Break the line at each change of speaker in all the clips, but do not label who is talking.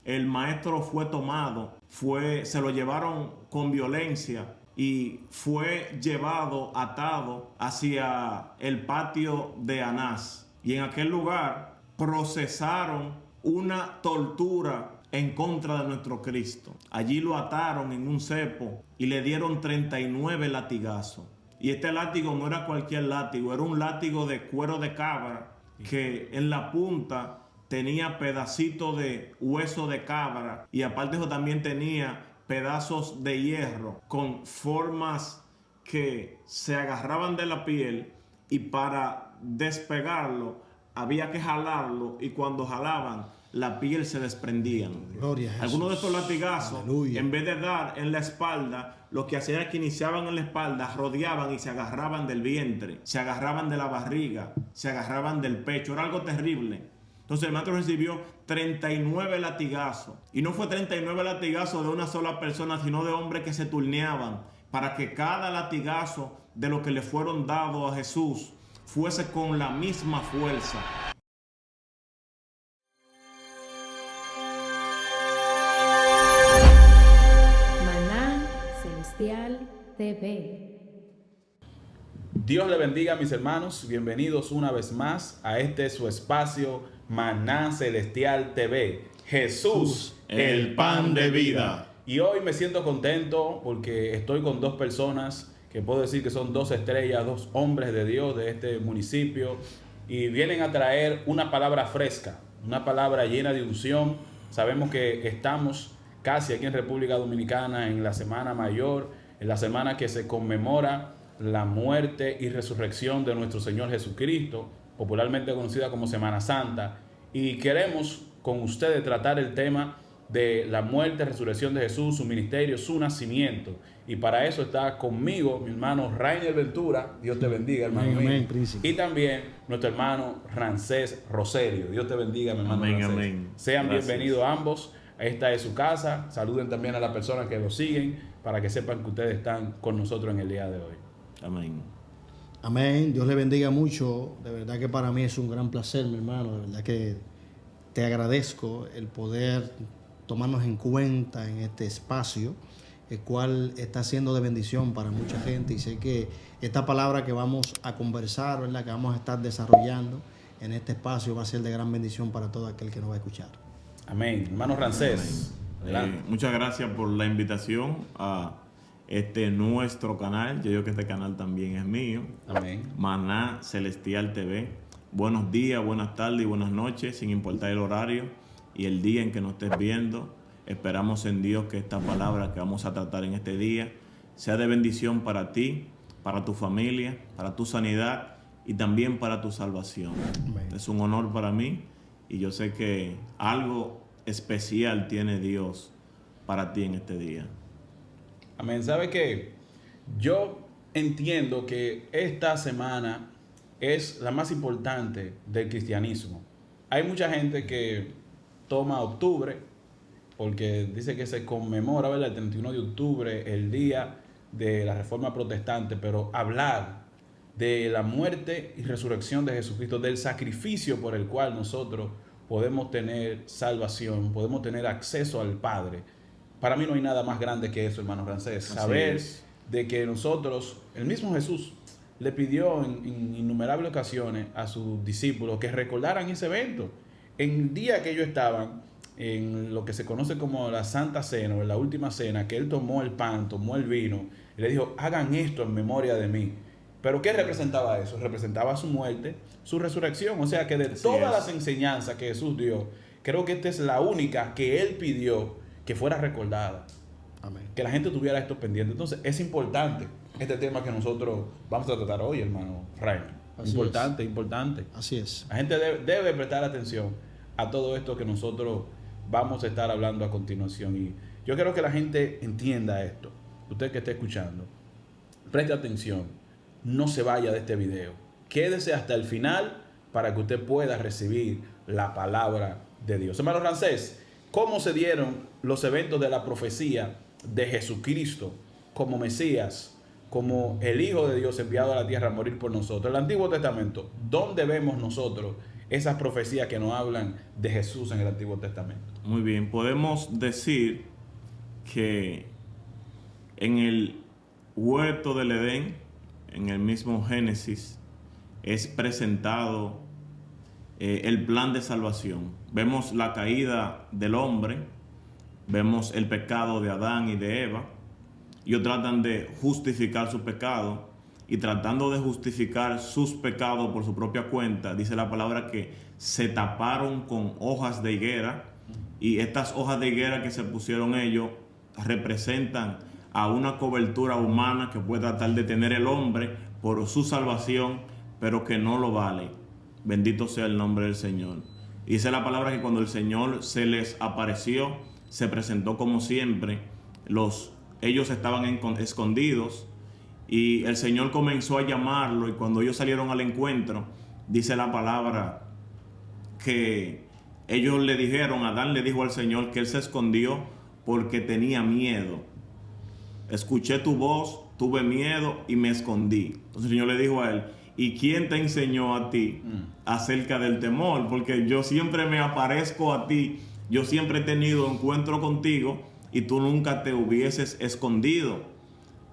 el maestro fue tomado, se lo llevaron con violencia y fue llevado atado hacia el patio de Anás. Y en aquel lugar procesaron una tortura en contra de nuestro Cristo. Allí lo ataron en un cepo y le dieron 39 latigazos. Y este látigo no era cualquier látigo, era un látigo de cuero de cabra que en la punta tenía pedacitos de hueso de cabra y aparte eso también tenía pedazos de hierro con formas que se agarraban de la piel y para despegarlo había que jalarlo y cuando jalaban la piel se desprendía.
Gloria a Jesús.
Algunos de estos latigazos,
Aleluya.
en vez de dar en la espalda, lo que hacían es que iniciaban en la espalda, rodeaban y se agarraban del vientre, se agarraban de la barriga, se agarraban del pecho. Era algo terrible. Entonces el maestro recibió 39 latigazos. Y no fue 39 latigazos de una sola persona, sino de hombres que se turneaban para que cada latigazo de lo que le fueron dados a Jesús fuese con la misma fuerza.
Maná Celestial TV.
Dios le bendiga, mis hermanos. Bienvenidos una vez más a este su espacio Maná Celestial TV. Jesús,
el pan de vida.
Y hoy me siento contento porque estoy con dos personas que puedo decir que son dos estrellas, dos hombres de Dios de este municipio y vienen a traer una palabra fresca, una palabra llena de unción. Sabemos que estamos casi aquí en República Dominicana en la Semana Mayor, en la semana que se conmemora la muerte y resurrección de nuestro Señor Jesucristo, popularmente conocida como Semana Santa, y queremos con ustedes tratar el tema de la muerte, resurrección de Jesús, su ministerio, su nacimiento. Y para eso está conmigo mi hermano Rainer Ventura, Dios te bendiga, hermano mío.
Amén, príncipe.
Y también nuestro hermano Rancés Roserio, Dios te bendiga, mi hermano.
Amén,
Rancés.
amén.
Sean
Gracias.
bienvenidos ambos. Esta es su casa. Saluden también a las personas que lo siguen para que sepan que ustedes están con nosotros en el día de hoy.
Amén.
Amén. Dios le bendiga mucho. De verdad que para mí es un gran placer, mi hermano. De verdad que te agradezco el poder tomarnos en cuenta en este espacio, el cual está siendo de bendición para mucha gente. Y sé que esta palabra que vamos a conversar, ¿verdad?, que vamos a estar desarrollando en este espacio, va a ser de gran bendición para todo aquel que nos va a escuchar.
Amén. Hermano Rancés. Adelante.
Muchas gracias por la invitación a nuestro canal. Yo digo que este canal también es mío.
Amén.
Maná Celestial TV. Buenos días, buenas tardes y buenas noches, sin importar el horario y el día en que nos estés viendo. Esperamos en Dios que esta palabra que vamos a tratar en este día sea de bendición para ti, para tu familia, para tu sanidad y también para tu salvación.
Amén.
Es un honor para mí y yo sé que algo especial tiene Dios para ti en este día.
Amén. ¿Sabe qué? Yo entiendo que esta semana es la más importante del cristianismo. Hay mucha gente que toma octubre porque dice que se conmemora, ¿verdad?, el 31 de octubre, el día de la Reforma Protestante, pero hablar de la muerte y resurrección de Jesucristo, del sacrificio por el cual nosotros podemos tener salvación, podemos tener acceso al Padre. Para mí no hay nada más grande que eso, hermano Rancés. Saber de que nosotros, el mismo Jesús le pidió en innumerables ocasiones a sus discípulos que recordaran ese evento. En el día que ellos estaban en lo que se conoce como la Santa Cena, o en la Última Cena, que Él tomó el pan, tomó el vino, y le dijo, hagan esto en memoria de mí. ¿Pero qué representaba eso? Representaba su muerte, su resurrección. O sea que de todas las enseñanzas que Jesús dio, creo que esta es la única que Él pidió que fuera recordada.
Amén.
Que la gente tuviera esto pendiente. Entonces es importante este tema que nosotros vamos a tratar hoy, hermano Rainer.
Así
Importante, importante.
Así es.
La gente debe prestar atención a todo esto que nosotros vamos a estar hablando a continuación. Y yo quiero que la gente entienda esto. Usted que esté escuchando, preste atención. No se vaya de este video. Quédese hasta el final para que usted pueda recibir la palabra de Dios. Hermano Rancés, ¿cómo se dieron los eventos de la profecía de Jesucristo como Mesías, como el Hijo de Dios enviado a la tierra a morir por nosotros? El Antiguo Testamento, ¿dónde vemos nosotros esas profecías que nos hablan de Jesús en el Antiguo Testamento?
Muy bien, podemos decir que en el huerto del Edén, en el mismo Génesis, es presentado el plan de salvación. Vemos la caída del hombre, vemos el pecado de Adán y de Eva. Ellos tratan de justificar su pecado, y tratando de justificar sus pecados por su propia cuenta, dice la palabra que se taparon con hojas de higuera, y estas hojas de higuera que se pusieron ellos representan a una cobertura humana que puede tratar de tener el hombre por su salvación, pero que no lo vale. Bendito sea el nombre del Señor. Y dice la palabra que cuando el Señor se les apareció, se presentó como siempre. Ellos estaban escondidos, y el Señor comenzó a llamarlo, y cuando ellos salieron al encuentro, dice la palabra que ellos le dijeron, Adán le dijo al Señor que él se escondió porque tenía miedo. Escuché tu voz, tuve miedo y me escondí. Entonces el Señor le dijo a él, ¿y quién te enseñó a ti acerca del temor? Porque yo siempre me aparezco a ti, yo siempre he tenido encuentro contigo, y tú nunca te hubieses escondido.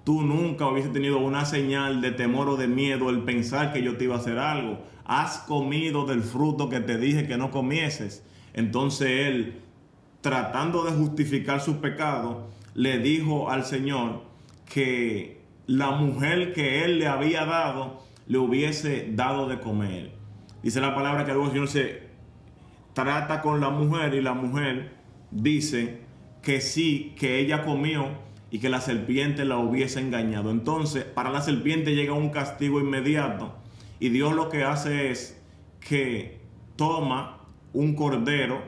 Tú nunca hubieses tenido una señal de temor o de miedo el pensar que yo te iba a hacer algo. Has comido del fruto que te dije que no comieses. Entonces él, tratando de justificar su pecado, le dijo al Señor que la mujer que él le había dado le hubiese dado de comer. Dice la palabra que luego el Señor se trata con la mujer, y la mujer dice que sí, que ella comió y que la serpiente la hubiese engañado. Entonces, para la serpiente llega un castigo inmediato, y Dios lo que hace es que toma un cordero.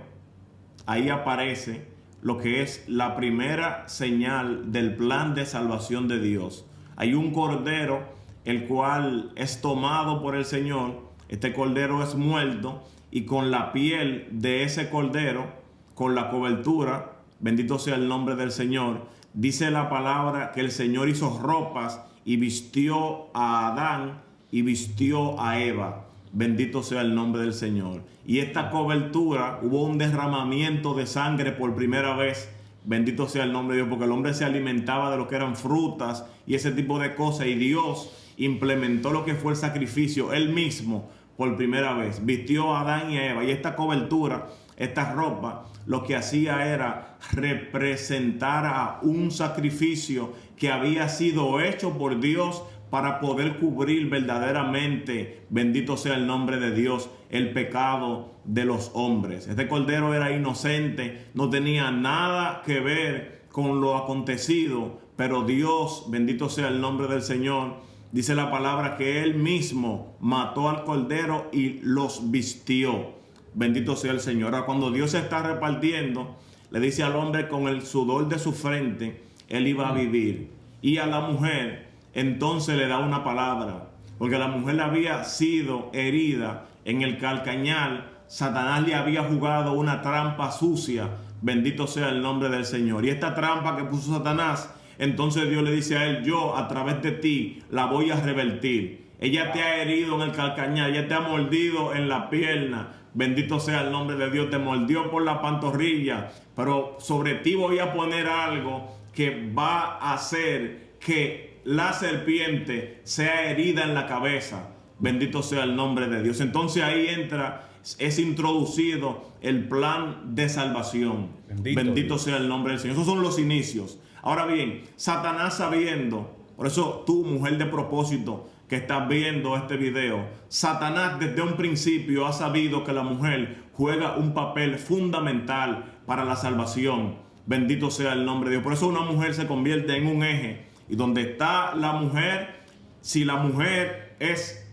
Ahí aparece lo que es la primera señal del plan de salvación de Dios. Hay un cordero el cual es tomado por el Señor. Este cordero es muerto, y con la piel de ese cordero, con la cobertura, bendito sea el nombre del Señor, dice la palabra que el Señor hizo ropas y vistió a Adán y vistió a Eva. Bendito sea el nombre del Señor. Y esta cobertura, hubo un derramamiento de sangre por primera vez. Bendito sea el nombre de Dios, porque el hombre se alimentaba de lo que eran frutas y ese tipo de cosas, y Dios implementó lo que fue el sacrificio. Él mismo por primera vez vistió a Adán y a Eva, y esta cobertura, esta ropa, lo que hacía era representar a un sacrificio que había sido hecho por Dios para poder cubrir verdaderamente, bendito sea el nombre de Dios, el pecado de los hombres. Este cordero era inocente, no tenía nada que ver con lo acontecido, pero Dios, bendito sea el nombre del Señor, dice la palabra que Él mismo mató al cordero y los vistió. Bendito sea el Señor. Ahora, cuando Dios se está repartiendo, le dice al hombre, con el sudor de su frente, él iba a vivir. Y a la mujer, entonces le da una palabra, porque la mujer había sido herida en el calcañal. Satanás le había jugado una trampa sucia. Bendito sea el nombre del Señor. Y esta trampa que puso Satanás, entonces Dios le dice a él, yo a través de ti la voy a revertir. Ella te ha herido en el calcañal, ella te ha mordido en la pierna. Bendito sea el nombre de Dios, te mordió por la pantorrilla, pero sobre ti voy a poner algo que va a hacer que la serpiente sea herida en la cabeza. Bendito sea el nombre de Dios. Entonces ahí entra, es introducido el plan de salvación. Bendito sea el nombre del Señor. Esos son los inicios. Ahora bien, Satanás, sabiendo, por eso tú, mujer de propósito, que estás viendo este video, Satanás desde un principio ha sabido que la mujer juega un papel fundamental para la salvación. Bendito sea el nombre de Dios. Por eso una mujer se convierte en un eje. Y donde está la mujer, si la mujer es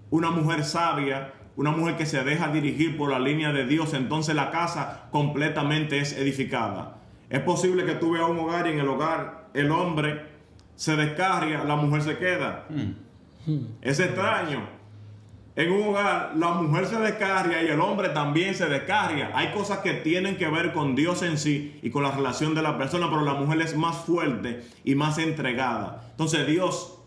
una mujer sabia, una mujer que se deja dirigir por la línea de Dios, entonces la casa completamente es edificada. Es posible que tú veas un hogar y en el hogar el hombre se descarria, la mujer se queda. Es extraño. En un hogar la mujer se descarria y el hombre también se descarria. Hay cosas que tienen que ver con Dios en sí y con la relación de la persona, pero la mujer es más fuerte y más entregada. Entonces Dios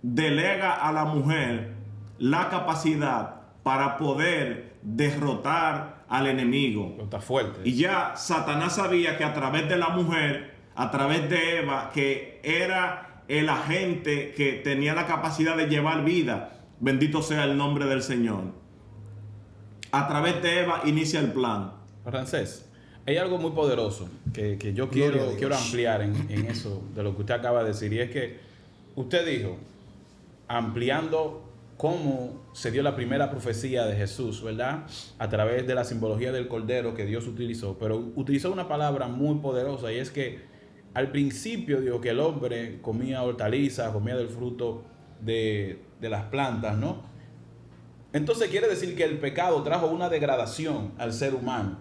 delega a la mujer la capacidad para poder derrotar al enemigo.
Está fuerte.
Y ya Satanás sabía que a través de la mujer, a través de Eva, que era el agente que tenía la capacidad de llevar vida. Bendito sea el nombre del Señor. A través de Eva inicia el plan.
Francés, hay algo muy poderoso que yo quiero ampliar en eso de lo que usted acaba de decir. Y es que usted dijo, ampliando cómo se dio la primera profecía de Jesús, ¿verdad? A través de la simbología del Cordero que Dios utilizó. Pero utilizó una palabra muy poderosa y es que al principio dijo que el hombre comía hortalizas, comía del fruto de las plantas, ¿no? Entonces quiere decir que el pecado trajo una degradación al ser humano.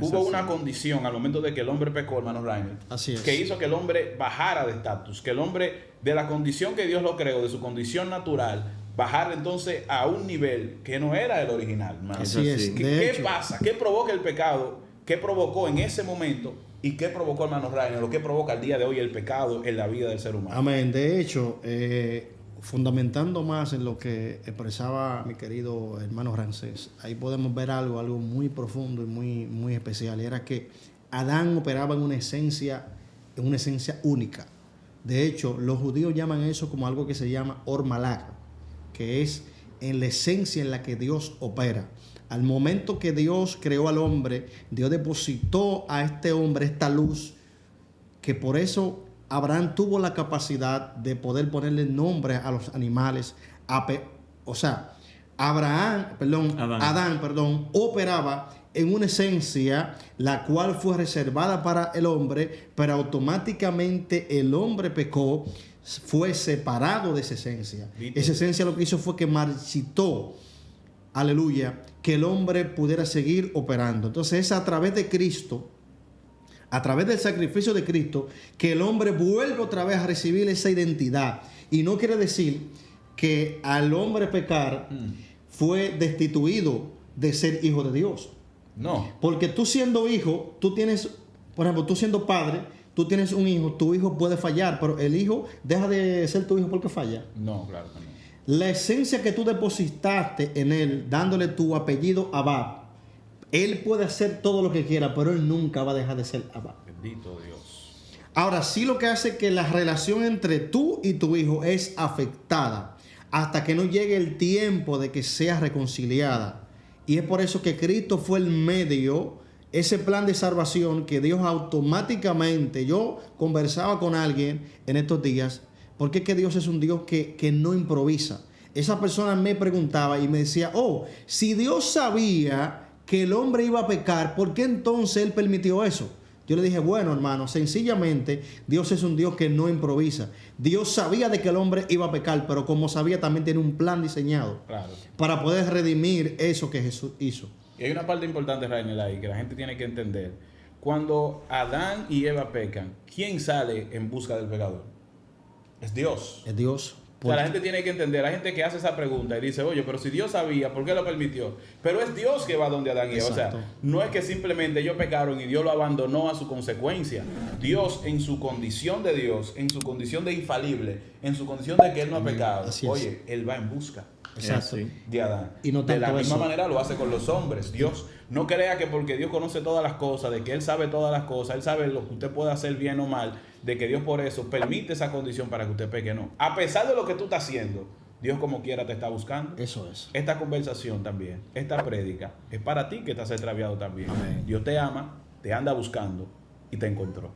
Hubo una condición al momento de que el hombre pecó, hermano Rainer,
Así es.
que hizo que el hombre bajara de estatus, que el hombre de la condición que Dios lo creó, de su condición natural, bajara entonces a un nivel que no era el original, hermano.
Así es.
¿Qué pasa? ¿Qué provoca el pecado? ¿Qué provocó en ese momento? ¿Y qué provocó, hermano Rainer? Lo que provoca al día de hoy el pecado en la vida del ser humano.
Amén. De hecho, fundamentando más en lo que expresaba mi querido hermano Rancés, ahí podemos ver algo muy profundo y muy especial. Y era que Adán operaba en una esencia única. De hecho, los judíos llaman eso como algo que se llama Or Malach, que es en la esencia en la que Dios opera. Al momento que Dios creó al hombre, Dios depositó a este hombre esta luz, que por eso Abraham tuvo la capacidad de poder ponerle nombre a los animales. Adán, operaba en una esencia la cual fue reservada para el hombre, pero automáticamente el hombre pecó, fue separado de esa esencia. Esa esencia lo que hizo fue que marchitó, aleluya, que el hombre pudiera seguir operando. Entonces es a través de Cristo, a través del sacrificio de Cristo, que el hombre vuelve otra vez a recibir esa identidad. Y no quiere decir que al hombre pecar fue destituido de ser hijo de Dios.
No.
Porque tú siendo hijo, tú tienes, por ejemplo, tú siendo padre, tú tienes un hijo, tu hijo puede fallar, pero el hijo deja de ser tu hijo porque falla.
No, claro que no.
La esencia que tú depositaste en él, dándole tu apellido Abba, él puede hacer todo lo que quiera, pero él nunca va a dejar de ser Abba.
Bendito Dios.
Ahora, sí, lo que hace que la relación entre tú y tu hijo es afectada hasta que no llegue el tiempo de que sea reconciliada. Y es por eso que Cristo fue el medio, ese plan de salvación que Dios automáticamente... Yo conversaba con alguien en estos días, porque es que Dios es un Dios que no improvisa. Esa persona me preguntaba y me decía, si Dios sabía que el hombre iba a pecar, ¿por qué entonces Él permitió eso? Yo le dije, bueno, hermano, sencillamente Dios es un Dios que no improvisa. Dios sabía de que el hombre iba a pecar, pero como sabía, también tiene un plan diseñado para poder redimir eso que Jesús hizo.
Y hay una parte importante, Rainer, ahí que la gente tiene que entender. Cuando Adán y Eva pecan, ¿quién sale en busca del pecador? Es Dios.
Es Dios.
O sea, la gente tiene que entender, hay gente que hace esa pregunta y dice, oye, pero si Dios sabía, ¿por qué lo permitió? Pero es Dios que va donde Adán y Eva. O sea, no es que simplemente ellos pecaron y Dios lo abandonó a su consecuencia. Dios, en su condición de Dios, en su condición de infalible, en su condición de que Él no ha pecado, oye, Él va en busca de Adán.
Y no
de la
tanto
misma
eso.
manera lo hace con los hombres. Dios no crea que porque Dios conoce todas las cosas, de que Él sabe todas las cosas, Él sabe lo que usted puede hacer bien o mal, de que Dios por eso permite esa condición para que usted peque. No. A pesar de lo que tú estás haciendo, Dios como quiera te está buscando.
Eso es.
Esta conversación también, esta prédica, es para ti que estás extraviado también.
Amén.
Dios te ama, te anda buscando y te encontró.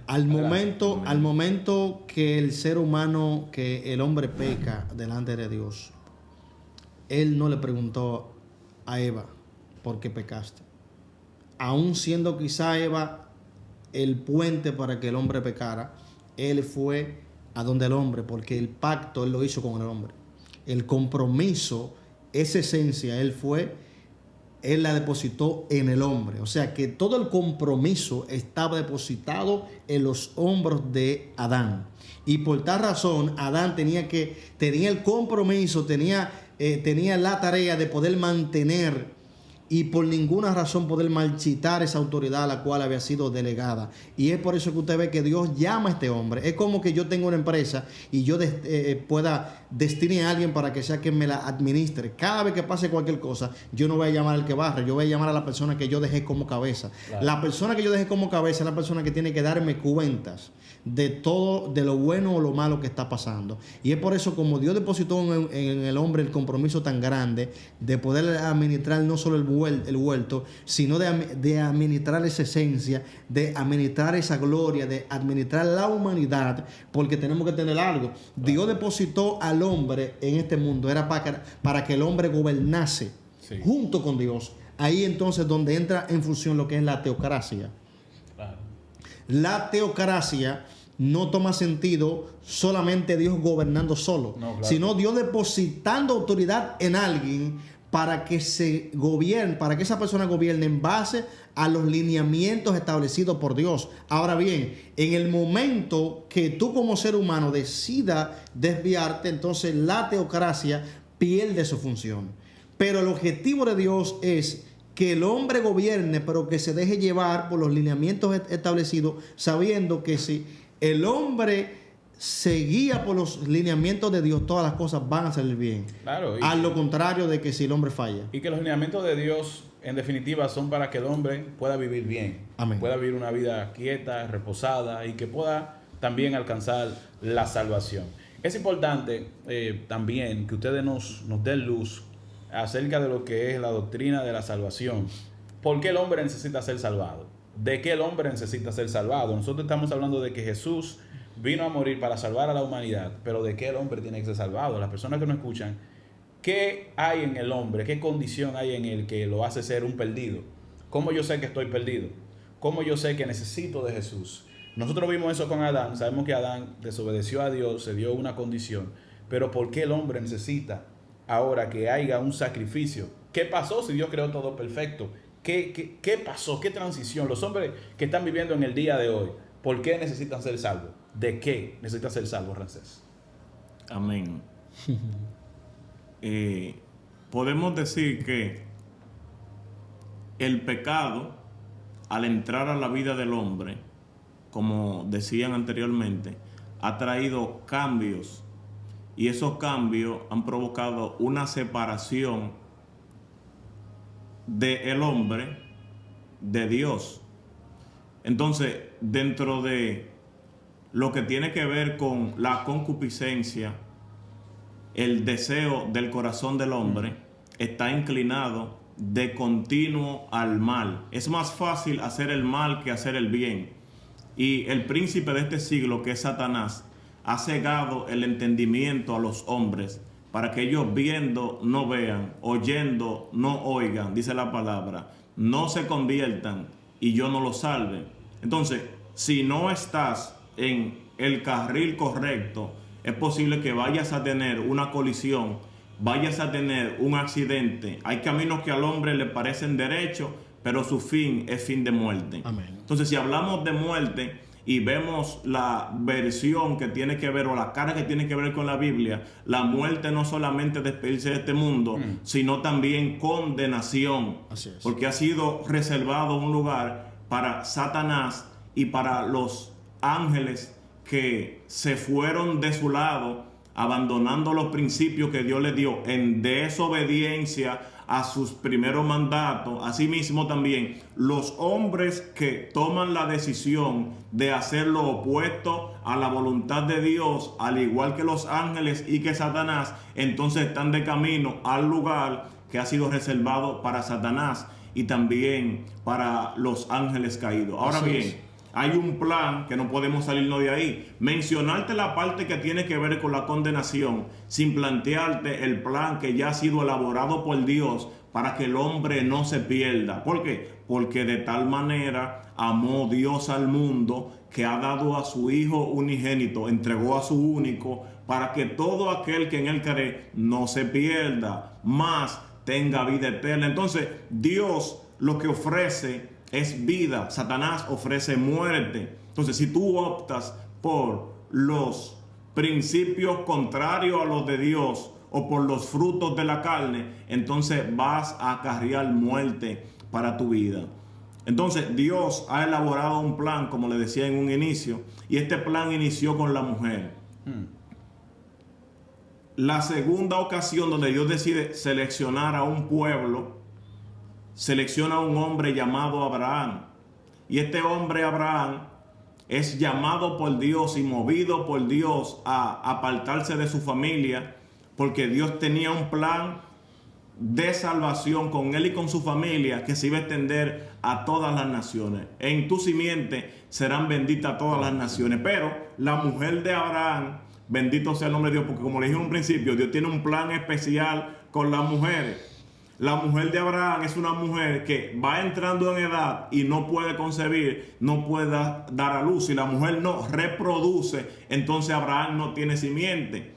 Al momento que el ser humano, que el hombre peca delante de Dios, Él no le preguntó a Eva, ¿por qué pecaste? Aún siendo quizá Eva el puente para que el hombre pecara, Él fue a donde el hombre, porque el pacto Él lo hizo con el hombre. El compromiso, esa esencia, Él la depositó en el hombre. O sea que todo el compromiso estaba depositado en los hombros de Adán. Y por tal razón, Adán tenía el compromiso, tenía la tarea de poder mantener y por ninguna razón poder marchitar esa autoridad a la cual había sido delegada. Y es por eso que usted ve que Dios llama a este hombre. Es como que yo tengo una empresa y yo pueda destinar a alguien para que sea quien me la administre. Cada vez que pase cualquier cosa, yo no voy a llamar al que barre, yo voy a llamar a la persona que yo dejé como cabeza. Claro. La persona que yo dejé como cabeza es la persona que tiene que darme cuentas de todo, de lo bueno o lo malo que está pasando. Y es por eso, como Dios depositó en el hombre el compromiso tan grande de poder administrar no solo el huerto, sino de administrar esa esencia, de administrar esa gloria, de administrar la humanidad, porque tenemos que tener algo. Dios depositó al hombre en este mundo, era para que el hombre gobernase junto con Dios. Ahí entonces donde entra en función lo que es la teocracia. La teocracia no toma sentido solamente Dios gobernando solo, sino Dios depositando autoridad en alguien para que se gobierne, para que esa persona gobierne en base a los lineamientos establecidos por Dios. Ahora bien, en el momento que tú como ser humano decida desviarte, entonces la teocracia pierde su función. Pero el objetivo de Dios es que el hombre gobierne, pero que se deje llevar por los lineamientos establecidos, sabiendo que si el hombre se guía por los lineamientos de Dios, todas las cosas van a salir bien. Claro, a lo contrario de que si el hombre falla.
Y que los lineamientos de Dios, en definitiva, son para que el hombre pueda vivir bien. Amén. Pueda vivir una vida quieta, reposada, y que pueda también alcanzar la salvación. Es importante también que ustedes nos den luz acerca de lo que es la doctrina de la salvación. ¿Por qué el hombre necesita ser salvado? ¿De qué el hombre necesita ser salvado? Nosotros estamos hablando de que Jesús vino a morir para salvar a la humanidad, pero ¿de qué el hombre tiene que ser salvado? Las personas que nos escuchan, ¿qué hay en el hombre? ¿Qué condición hay en él que lo hace ser un perdido? ¿Cómo yo sé que estoy perdido? ¿Cómo yo sé que necesito de Jesús? Nosotros vimos eso con Adán. Sabemos que Adán desobedeció a Dios, se dio una condición. Pero ¿por qué el hombre necesita ahora que haya un sacrificio? ¿Qué pasó si Dios creó todo perfecto? ¿Qué pasó? ¿Qué transición? Los hombres que están viviendo en el día de hoy, ¿por qué necesitan ser salvos? ¿De qué necesitan ser salvos, Ramsés?
Amén. Podemos decir que el pecado, al entrar a la vida del hombre, como decían anteriormente, ha traído cambios. Y esos cambios han provocado una separación del hombre de Dios. Entonces, dentro de lo que tiene que ver con la concupiscencia, el deseo del corazón del hombre está inclinado de continuo al mal. Es más fácil hacer el mal que hacer el bien. Y el príncipe de este siglo, que es Satanás, ha cegado el entendimiento a los hombres para que ellos viendo no vean, oyendo no oigan, dice la palabra, no se conviertan y yo no los salve. Entonces, si no estás en el carril correcto, es posible que vayas a tener una colisión, vayas a tener un accidente. Hay caminos que al hombre le parecen derechos, pero su fin es fin de muerte. Amén. Entonces, si hablamos de muerte y vemos la versión que tiene que ver, o la cara que tiene que ver con la Biblia, la muerte no solamente despedirse de este mundo, sino también condenación. Así es. Porque ha sido reservado un lugar para Satanás y para los ángeles que se fueron de su lado, abandonando los principios que Dios les dio en desobediencia a sus primeros mandatos. Asimismo también los hombres que toman la decisión de hacer lo opuesto a la voluntad de Dios, al igual que los ángeles y que Satanás, entonces están de camino al lugar que ha sido reservado para Satanás y también para los ángeles caídos. Ahora bien, hay un plan que no podemos salirnos de ahí. Mencionarte la parte que tiene que ver con la condenación sin plantearte el plan que ya ha sido elaborado por Dios para que el hombre no se pierda. ¿Por qué? Porque de tal manera amó Dios al mundo que ha dado a su Hijo unigénito, entregó a su único, para que todo aquel que en él cree no se pierda, mas tenga vida eterna. Entonces, Dios lo que ofrece es vida, Satanás ofrece muerte. Entonces, si tú optas por los principios contrarios a los de Dios o por los frutos de la carne, entonces vas a acarrear muerte para tu vida. Entonces Dios ha elaborado un plan, como le decía en un inicio, y este plan inició con la mujer. La segunda ocasión donde Dios decide seleccionar a un pueblo, selecciona a un hombre llamado Abraham. Y este hombre Abraham es llamado por Dios y movido por Dios a apartarse de su familia, porque Dios tenía un plan de salvación con él y con su familia que se iba a extender a todas las naciones. En tu simiente serán benditas todas las naciones. Pero la mujer de Abraham, bendito sea el nombre de Dios, porque como le dije en un principio, Dios tiene un plan especial con las mujeres. La mujer de Abraham es una mujer que va entrando en edad y no puede concebir, no puede dar a luz. Si la mujer no reproduce, entonces Abraham no tiene simiente.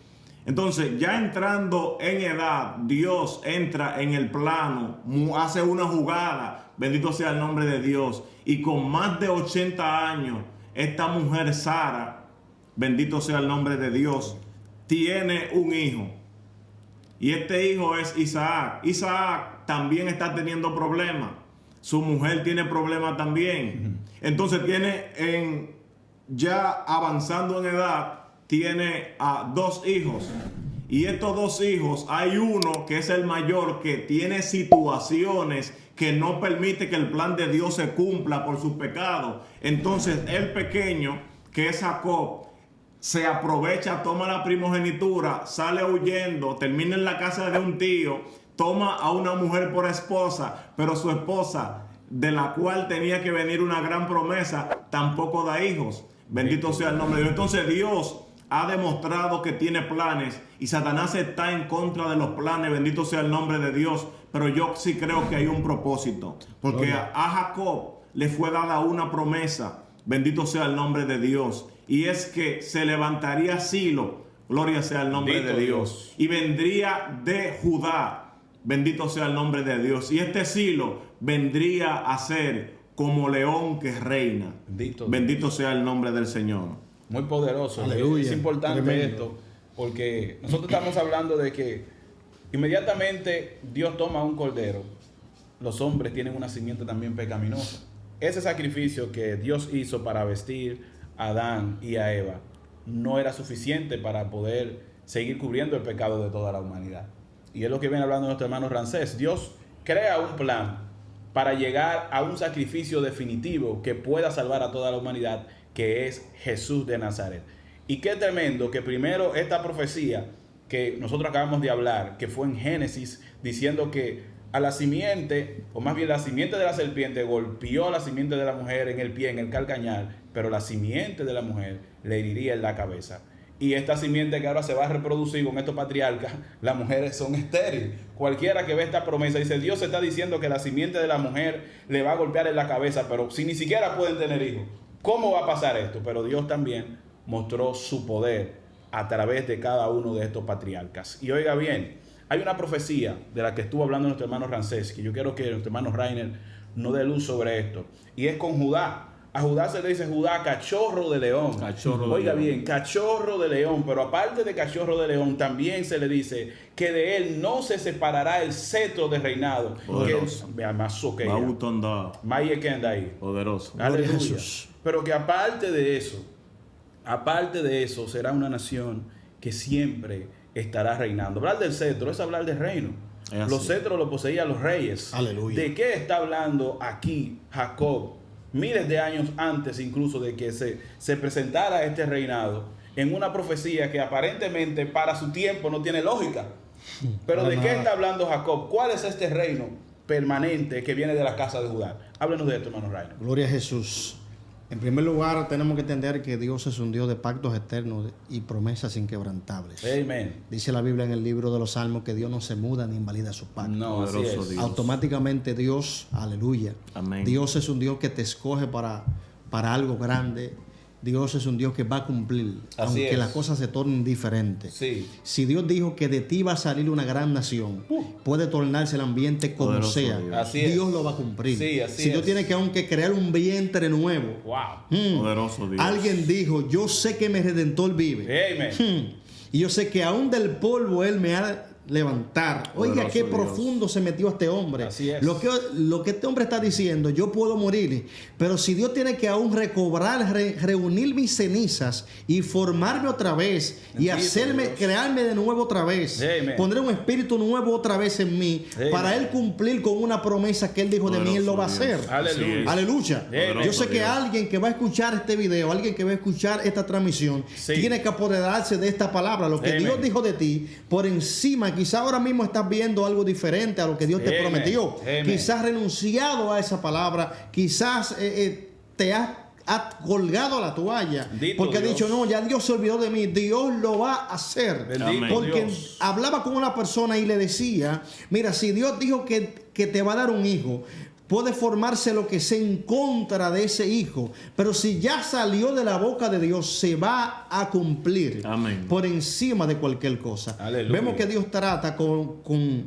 Entonces, ya entrando en edad, Dios entra en el plano, hace una jugada, bendito sea el nombre de Dios. Y con más de 80 años, esta mujer Sara, bendito sea el nombre de Dios, tiene un hijo. Y este hijo es Isaac. Isaac también está teniendo problemas. Su mujer tiene problemas también. Entonces ya avanzando en edad, tiene a 2 hijos. Y estos 2 hijos, hay uno que es el mayor, que tiene situaciones que no permite que el plan de Dios se cumpla por sus pecados. Entonces el pequeño, que es Jacob, se aprovecha, toma la primogenitura, sale huyendo, termina en la casa de un tío, toma a una mujer por esposa, pero su esposa, de la cual tenía que venir una gran promesa, tampoco da hijos. Bendito sea el nombre de Dios. Entonces Dios ha demostrado que tiene planes y Satanás está en contra de los planes. Bendito sea el nombre de Dios. Pero yo sí creo que hay un propósito, porque a Jacob le fue dada una promesa. Bendito sea el nombre de Dios. Y es que se levantaría Silo, gloria sea el nombre de Dios, y vendría de Judá, bendito sea el nombre de Dios. Y este Silo vendría a ser como león que reina. Bendito sea el nombre del Señor.
Muy poderoso.
Aleluya.
Es importante tremendo esto, porque nosotros estamos hablando de que inmediatamente Dios toma un cordero, los hombres tienen una simiente también pecaminosa. Ese sacrificio que Dios hizo para vestir a Adán y a Eva no era suficiente para poder seguir cubriendo el pecado de toda la humanidad. Y es lo que viene hablando nuestro hermano Ramsés. Dios crea un plan para llegar a un sacrificio definitivo que pueda salvar a toda la humanidad, que es Jesús de Nazaret. Y qué tremendo que primero esta profecía que nosotros acabamos de hablar, que fue en Génesis, diciendo que a la simiente, o más bien la simiente de la serpiente golpeó a la simiente de la mujer en el pie, en el calcañar, pero la simiente de la mujer le heriría en la cabeza. Y esta simiente que ahora se va a reproducir con estos patriarcas, las mujeres son estériles. Cualquiera que ve esta promesa dice, Dios está diciendo que la simiente de la mujer le va a golpear en la cabeza, pero si ni siquiera pueden tener hijos, ¿cómo va a pasar esto? Pero Dios también mostró su poder a través de cada uno de estos patriarcas. Y oiga bien, hay una profecía de la que estuvo hablando nuestro hermano Ramsés, que yo quiero que nuestro hermano Rainer nos dé luz sobre esto. Y es con Judá. A Judá se le dice Judá, cachorro de león. Oiga bien, cachorro de león. Pero aparte de cachorro de león, también se le dice que de él no se separará el cetro de reinado.
Poderoso. Poderoso.
Aleluya. Pero que aparte de eso, será una nación que siempre estará reinando. Hablar del cetro es hablar del reino. Los cetros los poseían los reyes.
Aleluya.
¿De qué está hablando aquí Jacob? Miles de años antes incluso de que se presentara este reinado, en una profecía que aparentemente para su tiempo no tiene lógica. Pero ¿de qué está hablando Jacob? ¿Cuál es este reino permanente que viene de la casa de Judá? Háblenos de esto, hermano Rainer.
Gloria a Jesús. En primer lugar, tenemos que entender que Dios es un Dios de pactos eternos y promesas inquebrantables.
Amén.
Dice la Biblia en el libro de los Salmos que Dios no se muda ni invalida su pacto.
No, así es.
Dios.
Automáticamente Dios, aleluya.
Amén.
Dios es un Dios que te escoge para algo grande. Dios es un Dios que va a cumplir,
Así
aunque
es.
las cosas se tornen diferentes.
Sí.
Si Dios dijo que de ti va a salir una gran nación, puede tornarse el ambiente como
Poderoso
sea.
Dios.
Así es.
Dios lo va a cumplir.
Sí, así
si Dios
es.
tiene que aunque crear un vientre nuevo.
Wow.
Poderoso Dios.
Alguien dijo, yo sé que mi Redentor vive.
Amén.
Y yo sé que aún del polvo Él me ha levantar. Oiga,
Poderoso
qué
Dios.
profundo se metió este hombre.
Así es.
Lo que este hombre está diciendo, yo puedo morir, pero si Dios tiene que aún recobrar, reunir mis cenizas y formarme otra vez y
Bendito
hacerme,
Dios.
crearme de nuevo otra vez,
Amen.
pondré un espíritu nuevo otra vez en mí,
Amen.
para Él cumplir con una promesa que Él dijo de mí, Él lo va a
Poderoso
hacer.
Dios.
Aleluya.
Aleluya.
Amen.
Yo sé que
Dios.
alguien que va a escuchar este video, alguien que va a escuchar esta transmisión,
Sí.
tiene que apoderarse de esta palabra. Lo que
Amen.
Dios dijo de ti, por encima, quizás ahora mismo estás viendo algo diferente a lo que Dios te
Amen.
prometió.
Amen.
Quizás renunciado a esa palabra, quizás te has colgado la toalla.
Bendito
Porque has
Dios.
dicho, no, ya Dios se olvidó de mí. Dios lo va a hacer.
Bendito
Amén.
Porque
Dios.
hablaba con una persona y le decía, mira, si Dios dijo que te va a dar un hijo, puede formarse lo que sea en contra de ese hijo, pero si ya salió de la boca de Dios, se va a cumplir.
Amén.
Por encima de cualquier cosa.
Aleluya.
Vemos que Dios trata con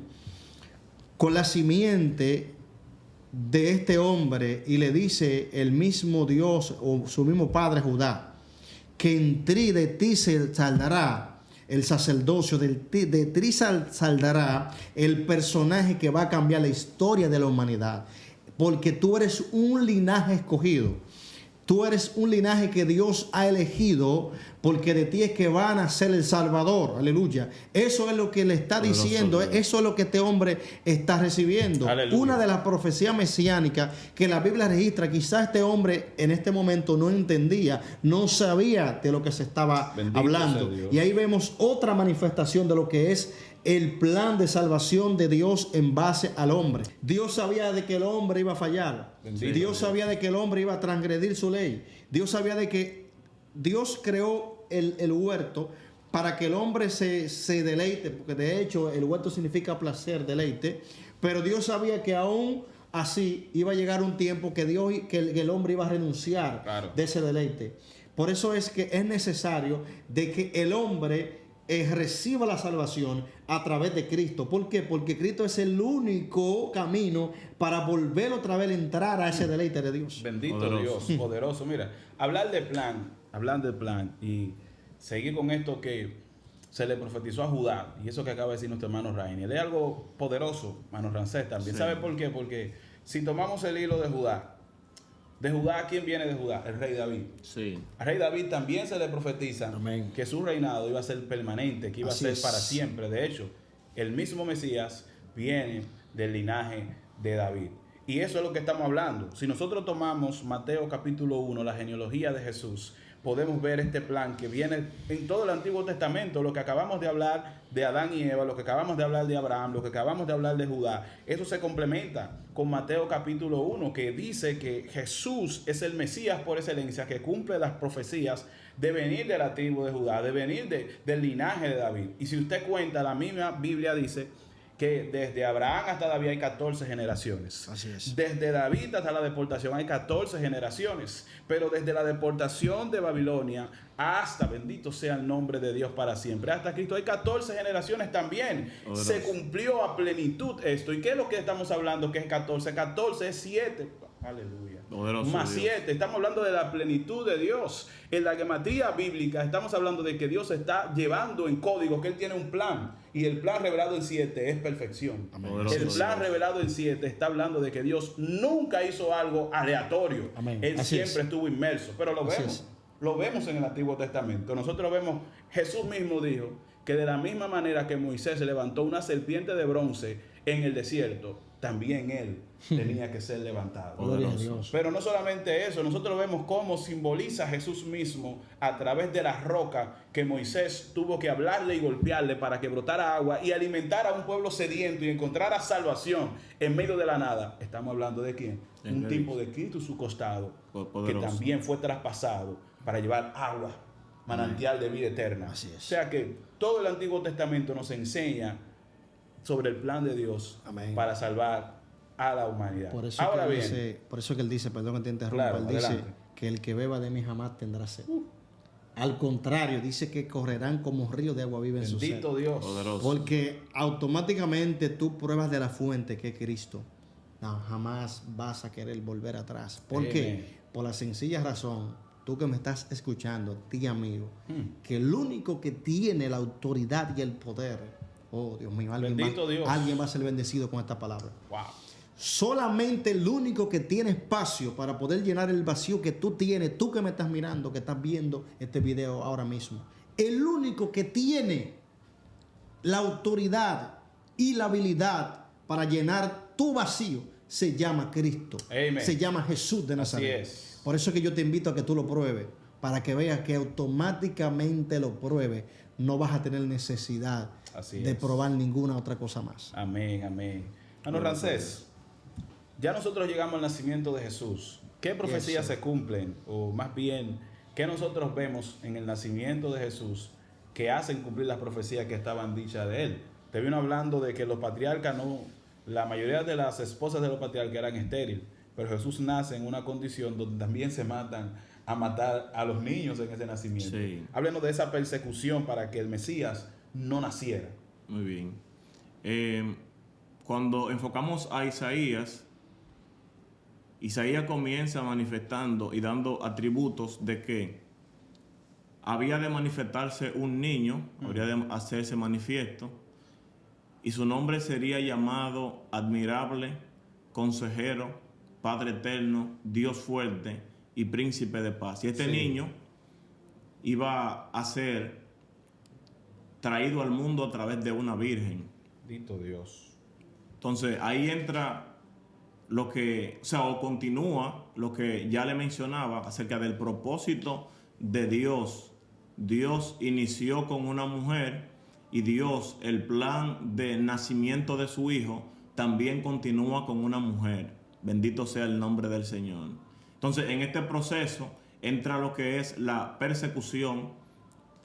la simiente de este hombre y le dice el mismo Dios o su mismo padre Judá, que de ti se saldrá el sacerdocio, de ti saldrá el personaje que va a cambiar la historia de la humanidad, porque tú eres un linaje escogido. Tú eres un linaje que Dios ha elegido, porque de ti es que va a nacer el Salvador. Aleluya. Eso es lo que le está
Poderoso
diciendo.
Dios.
Eso es lo que este hombre está recibiendo.
Aleluya.
Una de las profecías mesiánicas que la Biblia registra. Quizás este hombre en este momento no entendía, no sabía de lo que se estaba
Bendito
hablando.
sea Dios.
Y ahí vemos otra manifestación de lo que es el plan de salvación de Dios en base al hombre. Dios sabía de que el hombre iba a fallar.
Bendito
Dios sabía de que el hombre iba a transgredir su ley. Dios sabía de que Dios creó el huerto para que el hombre se deleite, porque de hecho el huerto significa placer, deleite. Pero Dios sabía que aún así iba a llegar un tiempo que el hombre iba a renunciar
Claro.
de ese deleite. Por eso es que es necesario de que el hombre reciba la salvación a través de Cristo. ¿Por qué? Porque Cristo es el único camino para volver otra vez a entrar a ese deleite de Dios.
Bendito
Poderoso.
Dios, poderoso. Mira, hablar del plan y seguir con esto que se le profetizó a Judá, y eso que acaba de decir nuestro hermano Rainier, es algo poderoso, hermano Rancés también.
Sí.
¿Sabe por qué? Porque si tomamos el hilo de Judá, ¿quién viene de Judá? El rey David.
Sí.
Al rey David también se le profetiza
Amén.
que su reinado iba a ser permanente, que iba
Así
a ser
es.
para siempre. De hecho, el mismo Mesías viene del linaje de David. Y eso es lo que estamos hablando. Si nosotros tomamos Mateo capítulo 1, la genealogía de Jesús, podemos ver este plan que viene en todo el Antiguo Testamento, lo que acabamos de hablar de Adán y Eva, lo que acabamos de hablar de Abraham, lo que acabamos de hablar de Judá. Eso se complementa con Mateo capítulo 1, que dice que Jesús es el Mesías por excelencia, que cumple las profecías de venir de la tribu de Judá, de venir del linaje de David. Y si usted cuenta, la misma Biblia dice que desde Abraham hasta David hay 14 generaciones.
Así es.
Desde David hasta la deportación hay 14 generaciones. Pero desde la deportación de Babilonia hasta, bendito sea el nombre de Dios para siempre, hasta Cristo hay 14 generaciones también.
Poderoso.
Se cumplió a plenitud esto. ¿Y qué es lo que estamos hablando que es 14? 14 es 7. Aleluya.
Poderoso
Más
Dios.
7. Estamos hablando de la plenitud de Dios. En la gematría bíblica estamos hablando de que Dios está llevando en código, que Él tiene un plan. Y el plan revelado en 7 es perfección.
Poderoso
El plan
Dios.
revelado en 7 está hablando de que Dios nunca hizo algo aleatorio.
Amén.
Él
Así
siempre
es.
estuvo inmerso. Pero lo
Así
vemos.
es.
Lo vemos en el Antiguo Testamento. Nosotros vemos, Jesús mismo dijo que de la misma manera que Moisés se levantó una serpiente de bronce en el desierto, también él tenía que ser levantado.
Gloria a
Poderoso.
Dios.
Pero no solamente eso, nosotros vemos cómo simboliza Jesús mismo a través de la roca que Moisés tuvo que hablarle y golpearle para que brotara agua y alimentara a un pueblo sediento y encontrara salvación en medio de la nada. Estamos hablando de quién?
De
Un
Cristo.
tipo de Cristo, su costado, que
Poderoso.
también fue traspasado para llevar agua, manantial de vida eterna.
Así es.
O sea que todo el Antiguo Testamento nos enseña sobre el plan de Dios
Amén.
para salvar a la humanidad.
Por eso,
Ahora
que él
bien,
dice, por eso que él dice, perdón que te interrumpa,
Claro,
él dice
adelante.
que el que beba de mí jamás tendrá sed. Al contrario, dice que correrán como ríos de agua viva en su sed.
bendito Dios.
Poderoso.
Porque automáticamente tú pruebas de la fuente que es Cristo. No, jamás vas a querer volver atrás. ¿Por
Amén.
qué? Por la sencilla razón, tú que me estás escuchando, ti amigo, que el único que tiene la autoridad y el poder, oh Dios mío,
Bendito Dios.
alguien va a ser bendecido con esta palabra.
Wow.
Solamente el único que tiene espacio para poder llenar el vacío que tú tienes, tú que me estás mirando, que estás viendo este video ahora mismo, el único que tiene la autoridad y la habilidad para llenar tu vacío se llama Cristo.
Amen.
Se llama Jesús de Nazaret.
Así es.
Por eso es que yo te invito a que tú lo pruebes, para que veas que automáticamente lo pruebes. No vas a tener necesidad
Así
de
es.
probar ninguna otra cosa más.
Amén, amén. Hermano Rancés, ya nosotros llegamos al nacimiento de Jesús. ¿Qué profecías se cumplen? O más bien, ¿qué nosotros vemos en el nacimiento de Jesús que hacen cumplir las profecías que estaban dichas de él? Te vino hablando de que los patriarcas no, la mayoría de las esposas de los patriarcas eran estériles, pero Jesús nace en una condición donde también se matan a matar a los niños en ese nacimiento.
Sí.
Háblenos de esa persecución para que el Mesías no naciera.
Muy bien. Cuando enfocamos a Isaías, Isaías comienza manifestando y dando atributos de que había de manifestarse un niño, habría de hacerse manifiesto, y su nombre sería llamado Admirable, Consejero, Padre Eterno, Dios Fuerte y Príncipe de Paz. Y este niño iba a ser traído al mundo a través de una virgen.
Bendito Dios.
Entonces ahí entra lo que, o continúa lo que ya le mencionaba acerca del propósito de Dios. Dios inició con una mujer y Dios, el plan de nacimiento de su hijo, también continúa con una mujer. Bendito sea el nombre del Señor. Entonces en este proceso entra lo que es la persecución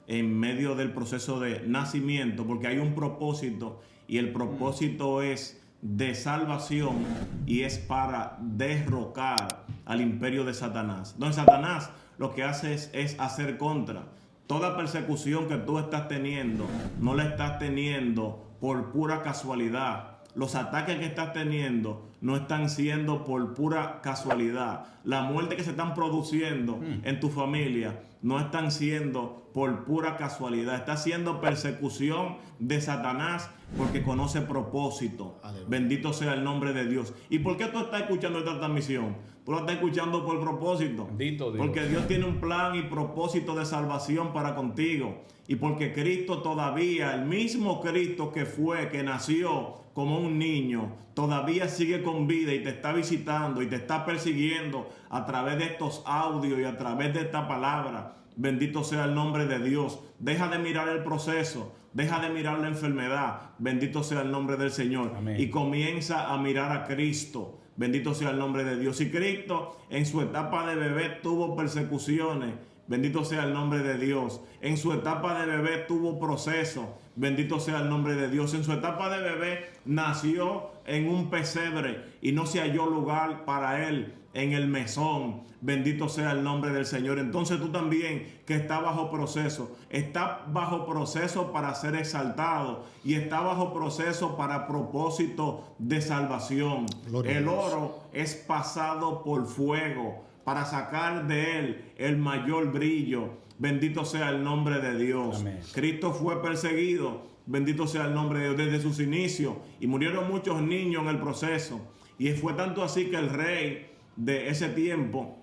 en medio del proceso de nacimiento, porque hay un propósito y el propósito es de salvación y es para derrocar al imperio de Satanás. Entonces Satanás lo que hace es hacer contra. Toda persecución que tú estás teniendo, no la estás teniendo por pura casualidad. Los ataques que estás teniendo no están siendo por pura casualidad. La muerte que se están produciendo en tu familia no están siendo por pura casualidad. Está siendo persecución de Satanás porque conoce propósito.
Aleluya.
Bendito sea el nombre de Dios. ¿Y por qué tú estás escuchando esta transmisión? Tú la estás escuchando por propósito.
Bendito Dios.
Porque Dios tiene un plan y propósito de salvación para contigo. Y porque Cristo todavía, el mismo Cristo que nació como un niño, todavía sigue con vida y te está visitando y te está persiguiendo a través de estos audios y a través de esta palabra. Bendito sea el nombre de Dios. Deja de mirar el proceso, deja de mirar la enfermedad. Bendito sea el nombre del Señor.
Amén.
Y comienza a mirar a Cristo. Bendito sea el nombre de Dios. Y Cristo en su etapa de bebé tuvo persecuciones. Bendito sea el nombre de Dios. En su etapa de bebé tuvo proceso. Bendito sea el nombre de Dios. En su etapa de bebé nació en un pesebre y no se halló lugar para él en el mesón. Bendito sea el nombre del Señor. Entonces tú también que estás bajo proceso, está bajo proceso para ser exaltado y está bajo proceso para propósito de salvación.
Gloria a
El
Dios.
oro es pasado por fuego para sacar de él el mayor brillo. Bendito sea el nombre de Dios.
Amén.
Cristo fue perseguido. Bendito sea el nombre de Dios desde sus inicios. Y murieron muchos niños en el proceso. Y fue tanto así que el rey de ese tiempo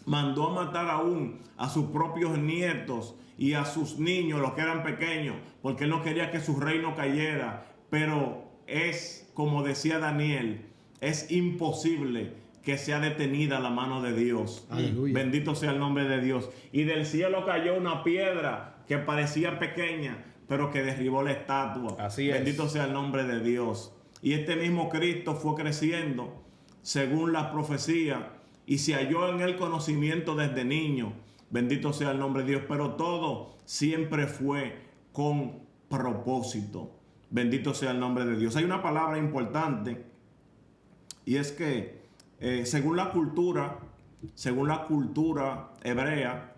mandó a matar aún a sus propios nietos y a sus niños, los que eran pequeños, porque él no quería que su reino cayera. Pero es, como decía Daniel, es imposible que sea detenida la mano de Dios.
Aleluya.
Bendito sea el nombre de Dios. Y del cielo cayó una piedra que parecía pequeña, pero que derribó la estatua.
Así es.
Bendito sea el nombre de Dios. Y este mismo Cristo fue creciendo según la profecía y se halló en el conocimiento desde niño. Bendito sea el nombre de Dios. Pero todo siempre fue con propósito. Bendito sea el nombre de Dios. Hay una palabra importante y es que según la cultura hebrea,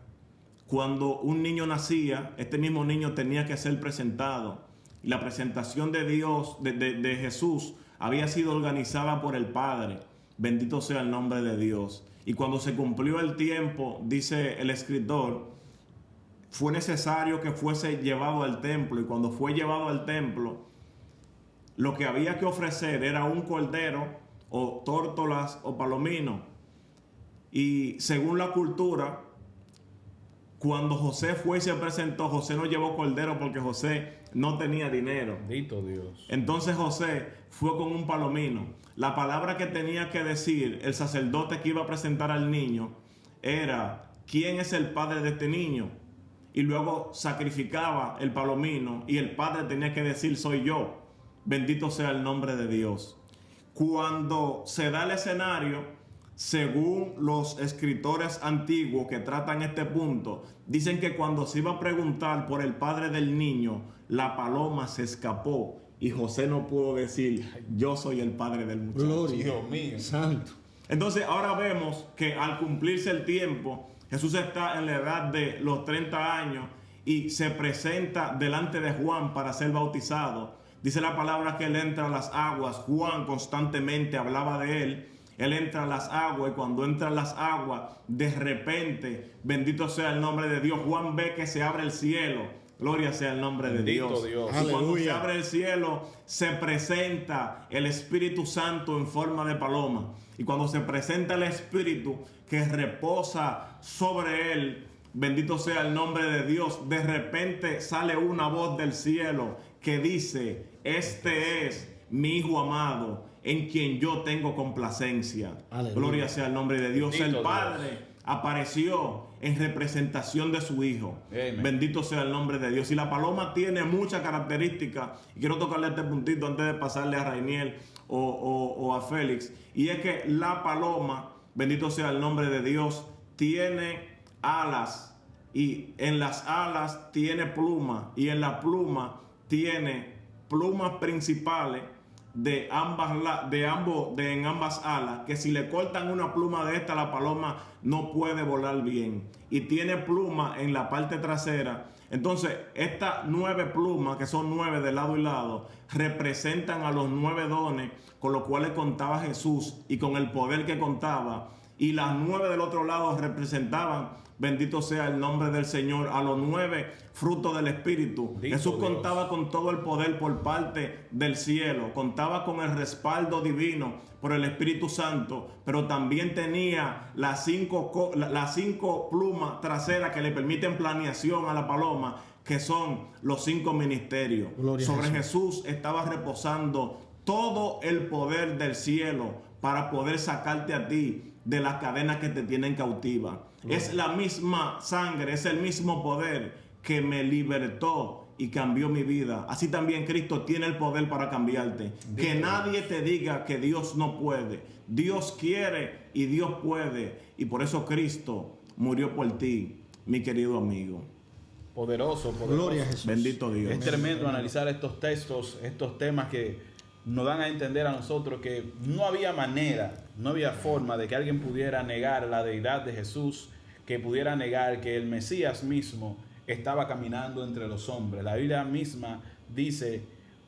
cuando un niño nacía, este mismo niño tenía que ser presentado. Y la presentación de Dios, de Jesús, había sido organizada por el Padre. Bendito sea el nombre de Dios. Y cuando se cumplió el tiempo, dice el escritor, fue necesario que fuese llevado al templo. Y cuando fue llevado al templo, lo que había que ofrecer era un cordero o tórtolas o palomino. Y según la cultura, cuando José fue y se presentó, José no llevó cordero porque José no tenía dinero.
Bendito Dios.
Entonces José fue con un palomino. La palabra que tenía que decir el sacerdote que iba a presentar al niño era: ¿quién es el padre de este niño? Y luego sacrificaba el palomino y el padre tenía que decir: soy yo. Bendito sea el nombre de Dios. Cuando se da el escenario, según los escritores antiguos que tratan este punto, dicen que cuando se iba a preguntar por el padre del niño, la paloma se escapó y José no pudo decir: yo soy el padre del muchacho.
Gloria.
Dios mío.
Santo.
Entonces ahora vemos que al cumplirse el tiempo, Jesús está en la edad de los 30 años y se presenta delante de Juan para ser bautizado. Dice la palabra que él entra a las aguas. Juan constantemente hablaba de él. Él entra a las aguas y cuando entra a las aguas, de repente, bendito sea el nombre de Dios, Juan ve que se abre el cielo. Gloria sea el nombre de
Bendito
Dios.
Dios.
Y cuando se
Aleluya.
abre el cielo, se presenta el Espíritu Santo en forma de paloma. Y cuando se presenta el Espíritu que reposa sobre él, bendito sea el nombre de Dios, de repente sale una voz del cielo que dice: este es mi Hijo amado, en quien yo tengo complacencia.
Aleluya.
Gloria sea el nombre de Dios.
Bendito
El Padre
Dios.
apareció en representación de su Hijo.
Amén.
Bendito sea el nombre de Dios. Y la paloma tiene muchas características. Y quiero tocarle este puntito antes de pasarle a Rainiel o a Félix. Y es que la paloma, bendito sea el nombre de Dios, tiene alas. Y en las alas tiene pluma. Y en la pluma tiene plumas principales en ambas alas, que si le cortan una pluma de esta, la paloma no puede volar bien. Y tiene pluma en la parte trasera. Entonces, estas 9 plumas, que son 9 de lado y lado, representan a los 9 dones con los cuales contaba Jesús y con el poder que contaba. Y las 9 del otro lado representaban, bendito sea el nombre del Señor, a los 9 frutos del Espíritu.
Bendito
Jesús
Dios.
contaba con todo el poder por parte del cielo, contaba con el respaldo divino por el Espíritu Santo, pero también tenía las 5 plumas traseras que le permiten planeación a la paloma, que son los 5 ministerios.
Gloria a
Sobre
Jesús.
Jesús estaba reposando todo el poder del cielo para poder sacarte a ti de las cadenas que te tienen cautiva. Es la misma sangre, es el mismo poder que me libertó y cambió mi vida. Así también Cristo tiene el poder para cambiarte. Que nadie te diga que Dios no puede. Dios quiere y Dios puede. Y por eso Cristo murió por ti, mi querido amigo.
Poderoso, poderoso.
Gloria a Jesús.
Bendito Dios.
Es tremendo analizar estos textos, estos temas que nos dan a entender a nosotros que no había manera, no había forma de que alguien pudiera negar la deidad de Jesús, que pudiera negar que el Mesías mismo estaba caminando entre los hombres. La Biblia misma dice,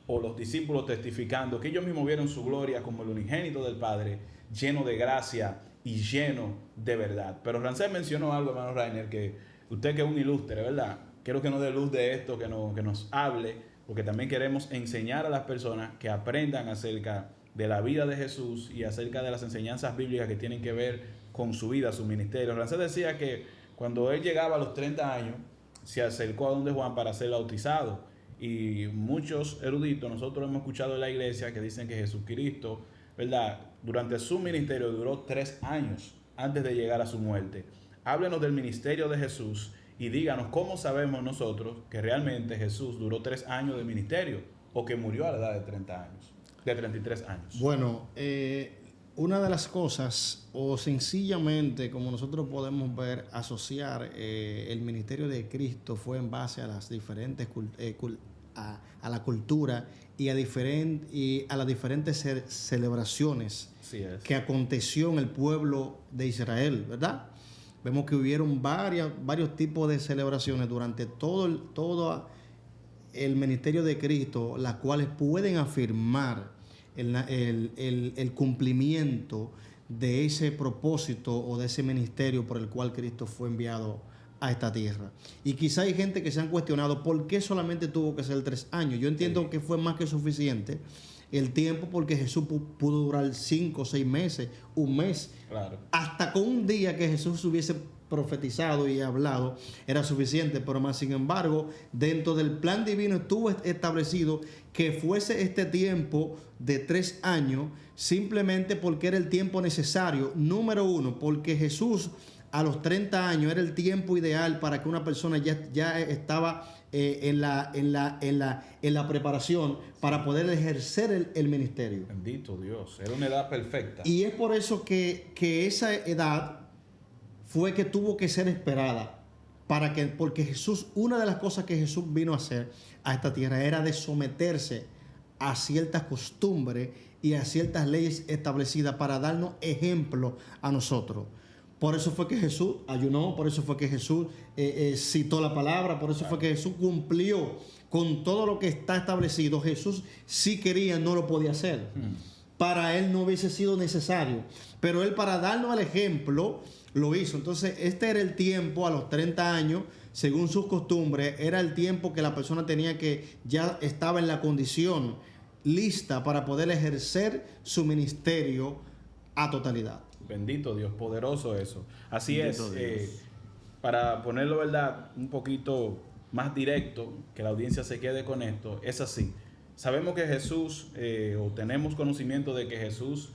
o los discípulos testificando, que ellos mismos vieron su gloria como el unigénito del Padre, lleno de gracia y lleno de verdad. Pero Rancel mencionó algo, hermano Rainer, que usted que es un ilustre, ¿verdad? Quiero que nos dé luz de esto, que nos hable, porque también queremos enseñar a las personas que aprendan acerca de la vida de Jesús y acerca de las enseñanzas bíblicas que tienen que ver con su vida, su ministerio. Rancel decía que cuando él llegaba a los 30 años, se acercó a donde Juan para ser bautizado. Y muchos eruditos, nosotros hemos escuchado en la iglesia que dicen que Jesucristo, ¿verdad?, durante su ministerio duró 3 años antes de llegar a su muerte. Háblenos del ministerio de Jesús y díganos cómo sabemos nosotros que realmente Jesús duró 3 años de ministerio o que murió a la edad de 30 años, de 33 años.
Bueno, una de las cosas, o sencillamente como nosotros podemos ver, asociar el ministerio de Cristo fue en base a las diferentes a la cultura y a las diferentes celebraciones
Así es.
que aconteció en el pueblo de Israel, ¿verdad? Vemos que hubieron varios tipos de celebraciones durante todo el ministerio de Cristo, las cuales pueden afirmar el cumplimiento de ese propósito o de ese ministerio por el cual Cristo fue enviado a esta tierra. Y quizá hay gente que se han cuestionado por qué solamente tuvo que ser 3 años. Yo entiendo que fue más que suficiente el tiempo, porque Jesús pudo durar 5 o 6 meses, un mes.
Claro.
Hasta con un día que Jesús hubiese profetizado y hablado era suficiente, pero más sin embargo, dentro del plan divino estuvo establecido que fuese este tiempo de 3 años, simplemente porque era el tiempo necesario. Número uno, porque Jesús a los 30 años era el tiempo ideal para que una persona ya estaba en la preparación para poder ejercer el ministerio.
Bendito Dios, era una edad perfecta.
Y es por eso que esa edad fue que tuvo que ser esperada, porque Jesús, una de las cosas que Jesús vino a hacer a esta tierra era de someterse a ciertas costumbres y a ciertas leyes establecidas para darnos ejemplo a nosotros. Por eso fue que Jesús ayunó, por eso fue que Jesús citó la palabra, por eso fue que Jesús cumplió con todo lo que está establecido. Jesús, si quería, no lo podía hacer. Para él no hubiese sido necesario, pero él, para darnos el ejemplo, lo hizo. Entonces este era el tiempo a los 30 años, según sus costumbres, era el tiempo que la persona tenía, que ya estaba en la condición lista para poder ejercer su ministerio a totalidad.
Bendito Dios, poderoso eso. Así
Bendito
es, para ponerlo, verdad, un poquito más directo, que la audiencia se quede con esto, es así. Sabemos que Jesús, o tenemos conocimiento de que Jesús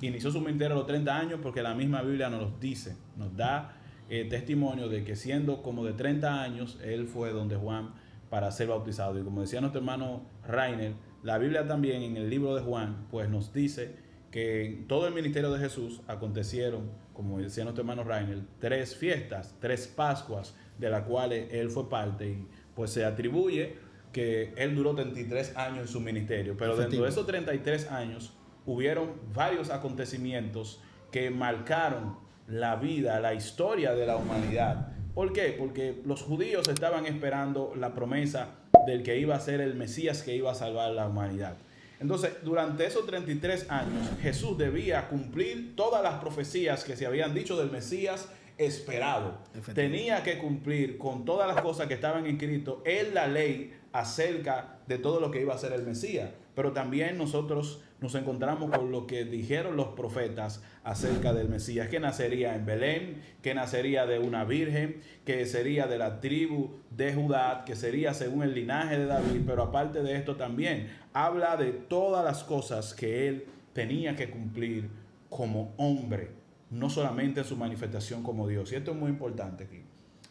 inició su ministerio a los 30 años, porque la misma Biblia nos lo dice, nos da testimonio de que siendo como de 30 años, él fue donde Juan para ser bautizado. Y como decía nuestro hermano Rainer, la Biblia también en el libro de Juan, pues nos dice que en todo el ministerio de Jesús acontecieron, como decía nuestro hermano Rainer, 3 fiestas, 3 Pascuas, de las cuales él fue parte, y pues se atribuye que él duró 33 años en su ministerio, pero dentro de esos 33 años hubieron varios acontecimientos que marcaron la vida, la historia de la humanidad. ¿Por qué? Porque los judíos estaban esperando la promesa del que iba a ser el Mesías, que iba a salvar la humanidad. Entonces, durante esos 33 años, Jesús debía cumplir todas las profecías que se habían dicho del Mesías esperado. Tenía que cumplir con todas las cosas que estaban escritas en la ley acerca de todo lo que iba a ser el Mesías. Pero también nosotros nos encontramos con lo que dijeron los profetas acerca del Mesías, que nacería en Belén, que nacería de una virgen, que sería de la tribu de Judá, que sería según el linaje de David. Pero aparte de esto también habla de todas las cosas que él tenía que cumplir como hombre, no solamente en su manifestación como Dios. Y esto es muy importante aquí.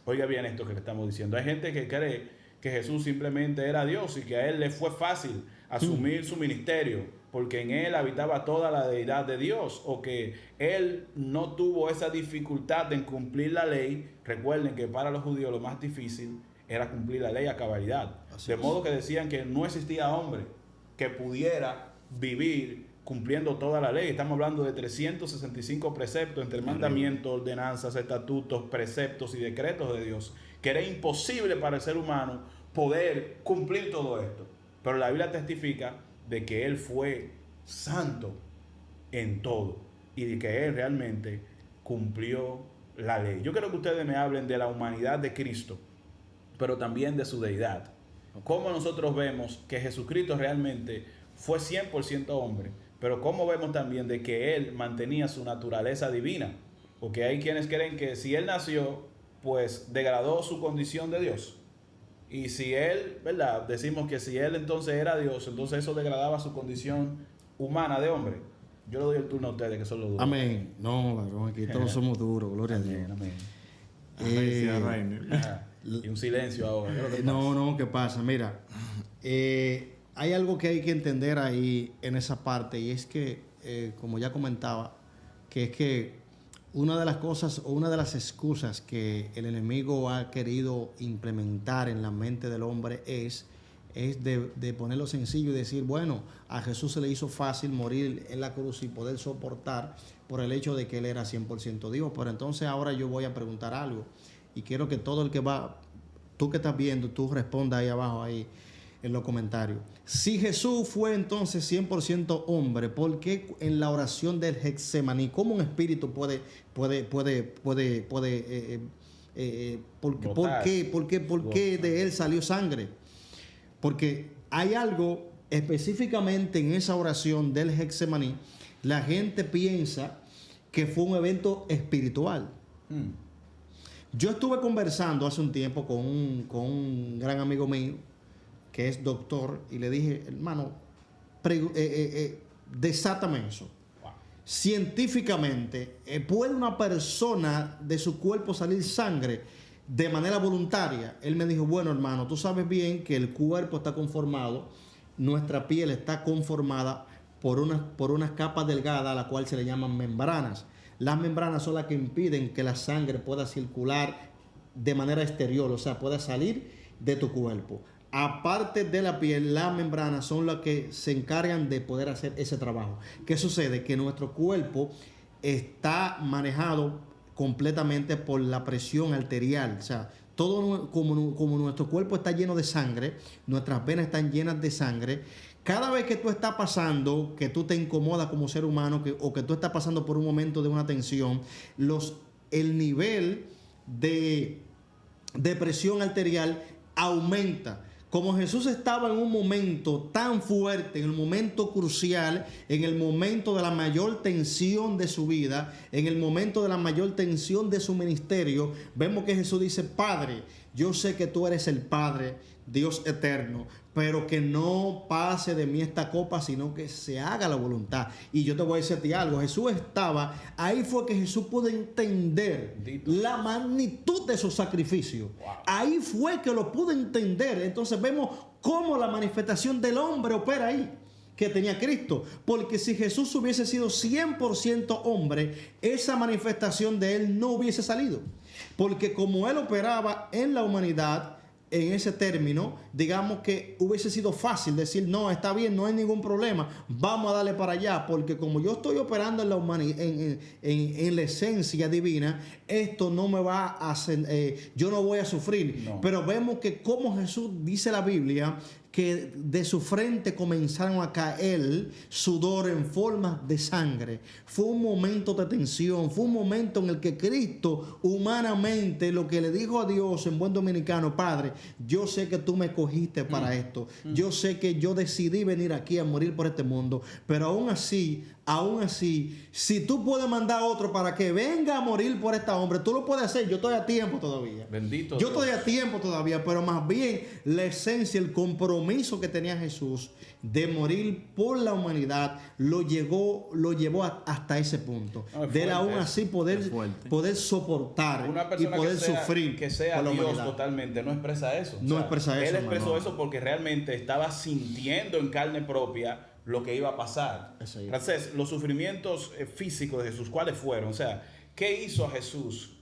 Oiga bien esto que le estamos diciendo. Hay gente que cree que Jesús simplemente era Dios y que a él le fue fácil asumir su ministerio porque en él habitaba toda la deidad de Dios, o que él no tuvo esa dificultad en cumplir la ley. Recuerden que para los judíos lo más difícil era cumplir la ley a cabalidad. De modo que decían que no existía hombre que pudiera vivir cumpliendo toda la ley. Estamos hablando de 365 preceptos entre mandamientos, ordenanzas, estatutos, preceptos y decretos de Dios, que era imposible para el ser humano poder cumplir todo esto. Pero la Biblia testifica de que él fue santo en todo y de que él realmente cumplió la ley. Yo quiero que ustedes me hablen de la humanidad de Cristo, pero también de su deidad. Cómo nosotros vemos que Jesucristo realmente fue 100% hombre, pero cómo vemos también de que él mantenía su naturaleza divina. Porque hay quienes creen que si él nació, pues degradó su condición de Dios. Y si él, ¿verdad? Decimos que si él entonces era Dios, entonces eso degradaba su condición humana de hombre. Yo le doy el turno a ustedes, que son los duros.
Amén. No, varón, aquí todos somos duros, gloria a Dios.
Amén. Y un silencio ahora.
No, ¿qué pasa? Mira, hay algo que hay que entender ahí en esa parte, y es que, como ya comentaba, que es que una de las cosas o una de las excusas que el enemigo ha querido implementar en la mente del hombre es de ponerlo sencillo y decir, bueno, a Jesús se le hizo fácil morir en la cruz y poder soportar por el hecho de que él era 100% Dios. Pero entonces ahora yo voy a preguntar algo, y quiero que todo el que va, tú que estás viendo, tú respondas ahí abajo ahí. en los comentarios. Si Jesús fue entonces 100% hombre, ¿por qué en la oración del Getsemaní, cómo un espíritu por qué de él salió sangre? Porque hay algo específicamente en esa oración del Getsemaní, la gente piensa que fue un evento espiritual. Yo estuve conversando hace un tiempo con un gran amigo mío que es doctor y le dije, hermano, desátame eso.
Wow.
Científicamente, ¿puede una persona de su cuerpo salir sangre de manera voluntaria? Él me dijo, bueno, hermano, tú sabes bien que el cuerpo está conformado, nuestra piel está conformada por unas capas delgadas a la cual se le llaman membranas. Las membranas son las que impiden que la sangre pueda circular de manera exterior, o sea, pueda salir de tu cuerpo. Aparte de la piel, las membranas son las que se encargan de poder hacer ese trabajo. ¿Qué sucede? Que nuestro cuerpo está manejado completamente por la presión arterial. O sea, todo como nuestro cuerpo está lleno de sangre, nuestras venas están llenas de sangre. Cada vez que tú estás pasando, que tú te incomodas como ser humano, o que tú estás pasando por un momento de una tensión, el nivel de presión arterial aumenta. Como Jesús estaba en un momento tan fuerte, en el momento crucial, en el momento de la mayor tensión de su vida, en el momento de la mayor tensión de su ministerio, vemos que Jesús dice, Padre, yo sé que tú eres el Padre, Dios eterno, pero que no pase de mí esta copa, sino que se haga la voluntad. Y yo te voy a decirte algo, Jesús estaba, ahí fue que Jesús pudo entender la magnitud de su sacrificio. Wow. Ahí fue que lo pudo entender. Entonces vemos cómo la manifestación del hombre opera ahí, que tenía Cristo. Porque si Jesús hubiese sido 100% hombre, esa manifestación de él no hubiese salido. Porque como él operaba en la humanidad, en ese término, digamos que hubiese sido fácil decir, no, está bien, no hay ningún problema, vamos a darle para allá, porque como yo estoy operando en la humanidad, en la esencia divina, esto no me va a hacer, yo no voy a sufrir. No. Pero vemos que como Jesús, dice la Biblia, que de su frente comenzaron a caer sudor en forma de sangre. Fue un momento de tensión, fue un momento en el que Cristo humanamente lo que le dijo a Dios en buen dominicano, Padre, yo sé que tú me escogiste para esto, yo sé que yo decidí venir aquí a morir por este mundo, pero aún así, si tú puedes mandar a otro para que venga a morir por este hombre, tú lo puedes hacer. Yo estoy a tiempo todavía.
Bendito
Yo
Dios.
estoy a tiempo todavía, pero más bien la esencia, el compromiso que tenía Jesús de morir por la humanidad lo llevó hasta ese punto. No, de él aún así poder soportar y poder sufrir
que sea por la Dios humanidad. Totalmente no expresa eso.
No expresa eso.
Él expresó eso porque realmente estaba sintiendo en carne propia lo que iba a pasar. Entonces, los sufrimientos físicos de Jesús, ¿cuáles fueron? O sea, ¿qué hizo a Jesús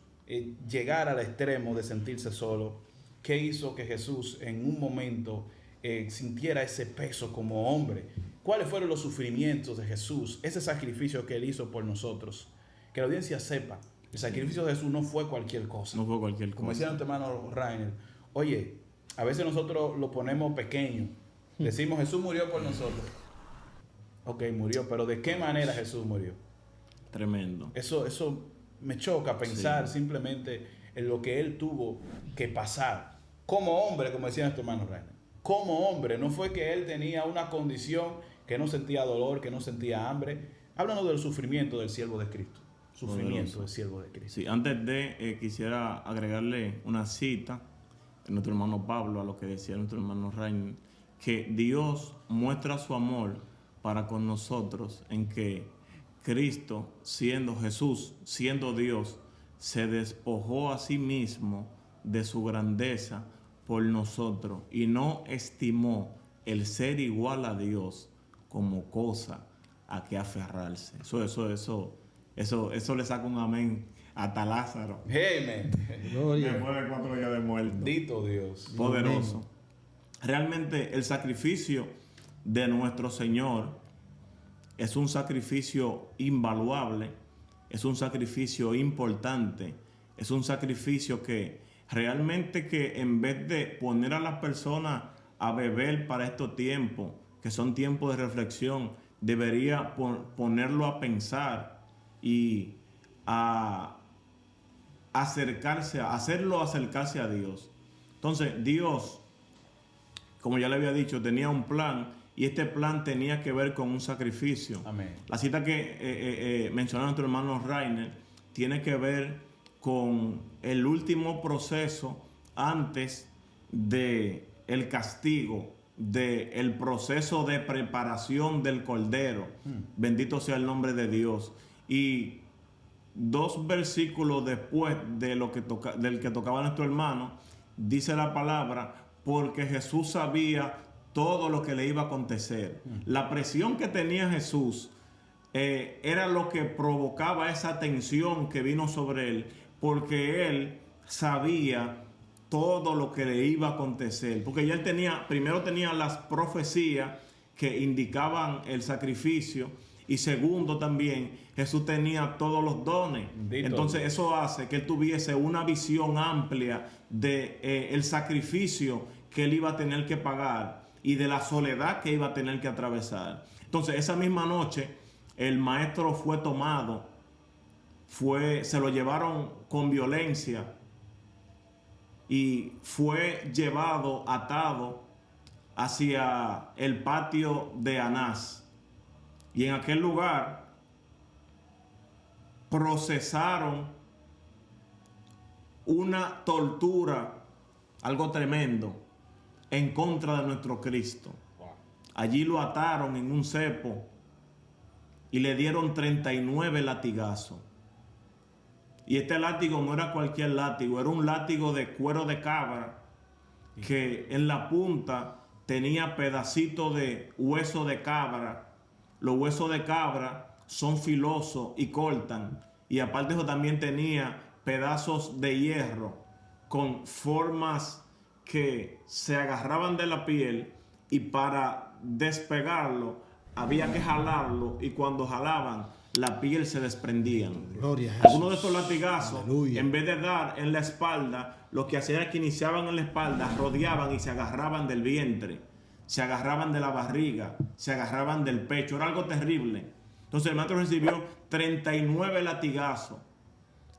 llegar al extremo de sentirse solo? ¿Qué hizo que Jesús en un momento sintiera ese peso como hombre? ¿Cuáles fueron los sufrimientos de Jesús? Ese sacrificio que él hizo por nosotros. Que la audiencia sepa, el sacrificio de Jesús no fue cualquier cosa.
No fue cualquier cosa.
Como decía nuestro hermano Rainer, oye, a veces nosotros lo ponemos pequeño. Decimos, Jesús murió por nosotros. Ok, murió, pero ¿de qué manera Jesús murió?
Tremendo.
Eso me choca pensar simplemente en lo que él tuvo que pasar. Como hombre, como decía nuestro hermano Rainer. Como hombre, no fue que él tenía una condición que no sentía dolor, que no sentía hambre. Háblanos del sufrimiento del siervo de Cristo. Sufrimiento del siervo de Cristo.
Sí, antes de, quisiera agregarle una cita de nuestro hermano Pablo a lo que decía nuestro hermano Rainer, que Dios muestra su amor para con nosotros en que Cristo, siendo Jesús, siendo Dios, se despojó a sí mismo de su grandeza por nosotros y no estimó el ser igual a Dios como cosa a que aferrarse. Eso le saca un amén hasta Lázaro.
Amén.
Después de 4 días de muerto.
Bendito Dios.
Poderoso. Amén. Realmente el sacrificio de nuestro Señor es un sacrificio invaluable, es un sacrificio importante, es un sacrificio que realmente que en vez de poner a las personas a beber para estos tiempos, que son tiempos de reflexión, debería ponerlo a pensar y a hacerlo acercarse a Dios. Entonces, Dios, como ya le había dicho, tenía un plan y este plan tenía que ver con un sacrificio.
Amén.
La cita que mencionó nuestro hermano Rainer tiene que ver con el último proceso antes de el castigo, del proceso de preparación del Cordero. Bendito sea el nombre de Dios. Y 2 versículos después de del que tocaba nuestro hermano, dice la palabra, porque Jesús sabía todo lo que le iba a acontecer. La presión que tenía Jesús era lo que provocaba esa tensión que vino sobre él, porque él sabía todo lo que le iba a acontecer, porque ya él primero tenía las profecías que indicaban el sacrificio, y segundo también Jesús tenía todos los dones. Entonces eso hace que él tuviese una visión amplia de el sacrificio que él iba a tener que pagar y de la soledad que iba a tener que atravesar. Entonces esa misma noche el maestro fue tomado, se lo llevaron con violencia y fue llevado atado hacia el patio de Anás. Y en aquel lugar procesaron una tortura, algo tremendo, en contra de nuestro Cristo. Allí lo ataron en un cepo y le dieron 39 latigazos. Y este látigo no era cualquier látigo, era un látigo de cuero de cabra que en la punta tenía pedacitos de hueso de cabra. Los huesos de cabra son filosos y cortan. Y aparte de eso también tenía pedazos de hierro con formas que se agarraban de la piel, y para despegarlo había que jalarlo, y cuando jalaban la piel se desprendía.
Gloria a Jesús.
Algunos de estos latigazos,
Aleluya.
en vez de dar en la espalda, lo que hacían es que iniciaban en la espalda, rodeaban y se agarraban del vientre, se agarraban de la barriga, se agarraban del pecho. Era algo terrible. Entonces el maestro recibió 39 latigazos.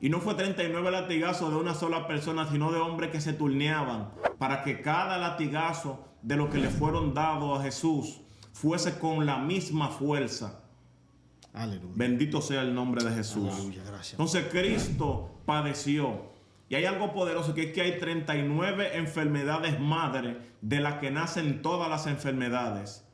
Y no fue 39 latigazos de una sola persona, sino de hombres que se turneaban para que cada latigazo de lo que le fueron dados a Jesús fuese con la misma fuerza.
Aleluya.
Bendito sea el nombre de Jesús.
Aleluya, gracias.
Entonces Cristo padeció. Y hay algo poderoso, que es que hay 39 enfermedades madres de las que nacen todas las enfermedades.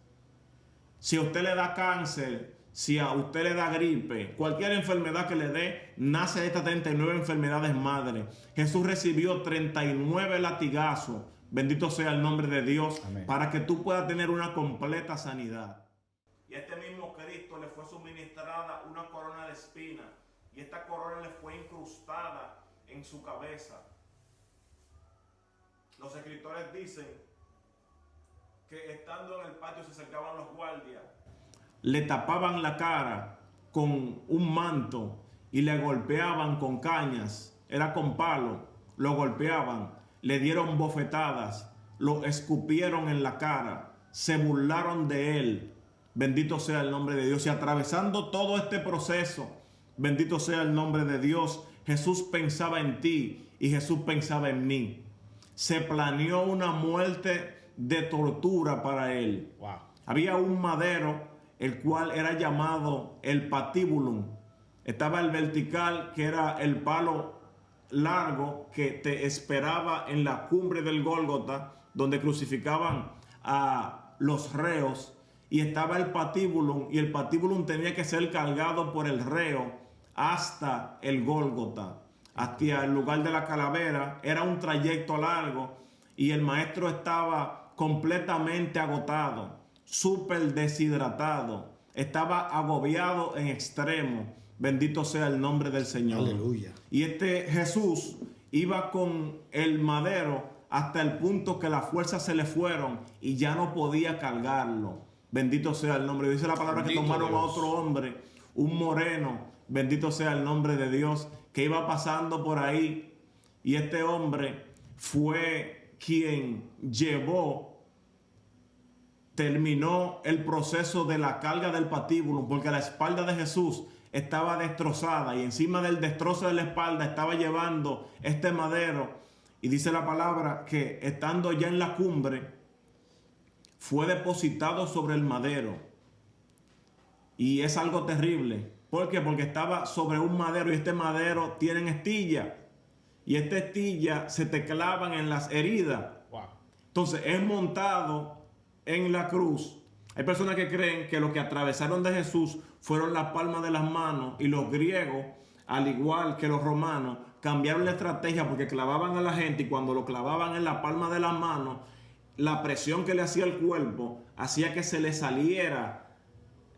Si a usted le da cáncer, si a usted le da gripe, cualquier enfermedad que le dé, nace de estas 39 enfermedades madres. Jesús recibió 39 latigazos, bendito sea el nombre de Dios,
amén,
para que tú puedas tener una completa sanidad. Y a este mismo Cristo le fue suministrada una corona de espinas, y esta corona le fue incrustada en su cabeza. Los escritores dicen que estando en el patio se acercaban los guardias, le tapaban la cara con un manto y le golpeaban con cañas, era con palo, lo golpeaban, le dieron bofetadas, lo escupieron en la cara, se burlaron de él. Bendito sea el nombre de Dios. Y atravesando todo este proceso, bendito sea el nombre de Dios, Jesús pensaba en ti y Jesús pensaba en mí. Se planeó una muerte de tortura para él.
Wow.
Había un madero, el cual era llamado el patíbulum. Estaba el vertical, que era el palo largo que te esperaba en la cumbre del Gólgota, donde crucificaban a los reos. Y estaba el patíbulum, y el patíbulum tenía que ser cargado por el reo hasta el Gólgota, hasta el lugar de la calavera. Era un trayecto largo y el maestro estaba completamente agotado, súper deshidratado, estaba agobiado en extremo. Bendito sea el nombre del Señor.
Aleluya.
Y este Jesús iba con el madero hasta el punto que las fuerzas se le fueron y ya no podía cargarlo. Bendito sea el nombre. Dice la palabra que tomaron a otro hombre, un moreno, bendito sea el nombre de Dios, que iba pasando por ahí. Y este hombre fue quien llevó terminó el proceso de la carga del patíbulo, porque la espalda de Jesús estaba destrozada y encima del destrozo de la espalda estaba llevando este madero. Y dice la palabra que estando ya en la cumbre, fue depositado sobre el madero. Y es algo terrible. ¿Por qué? Porque estaba sobre un madero y este madero tiene estilla. Y esta estilla se te clavan en las heridas.
Wow.
Entonces es montado en la cruz. Hay personas que creen que lo que atravesaron de Jesús fueron las palmas de las manos, y los griegos, al igual que los romanos, cambiaron la estrategia porque clavaban a la gente, y cuando lo clavaban en la palma de las manos, la presión que le hacía el cuerpo hacía que se le saliera,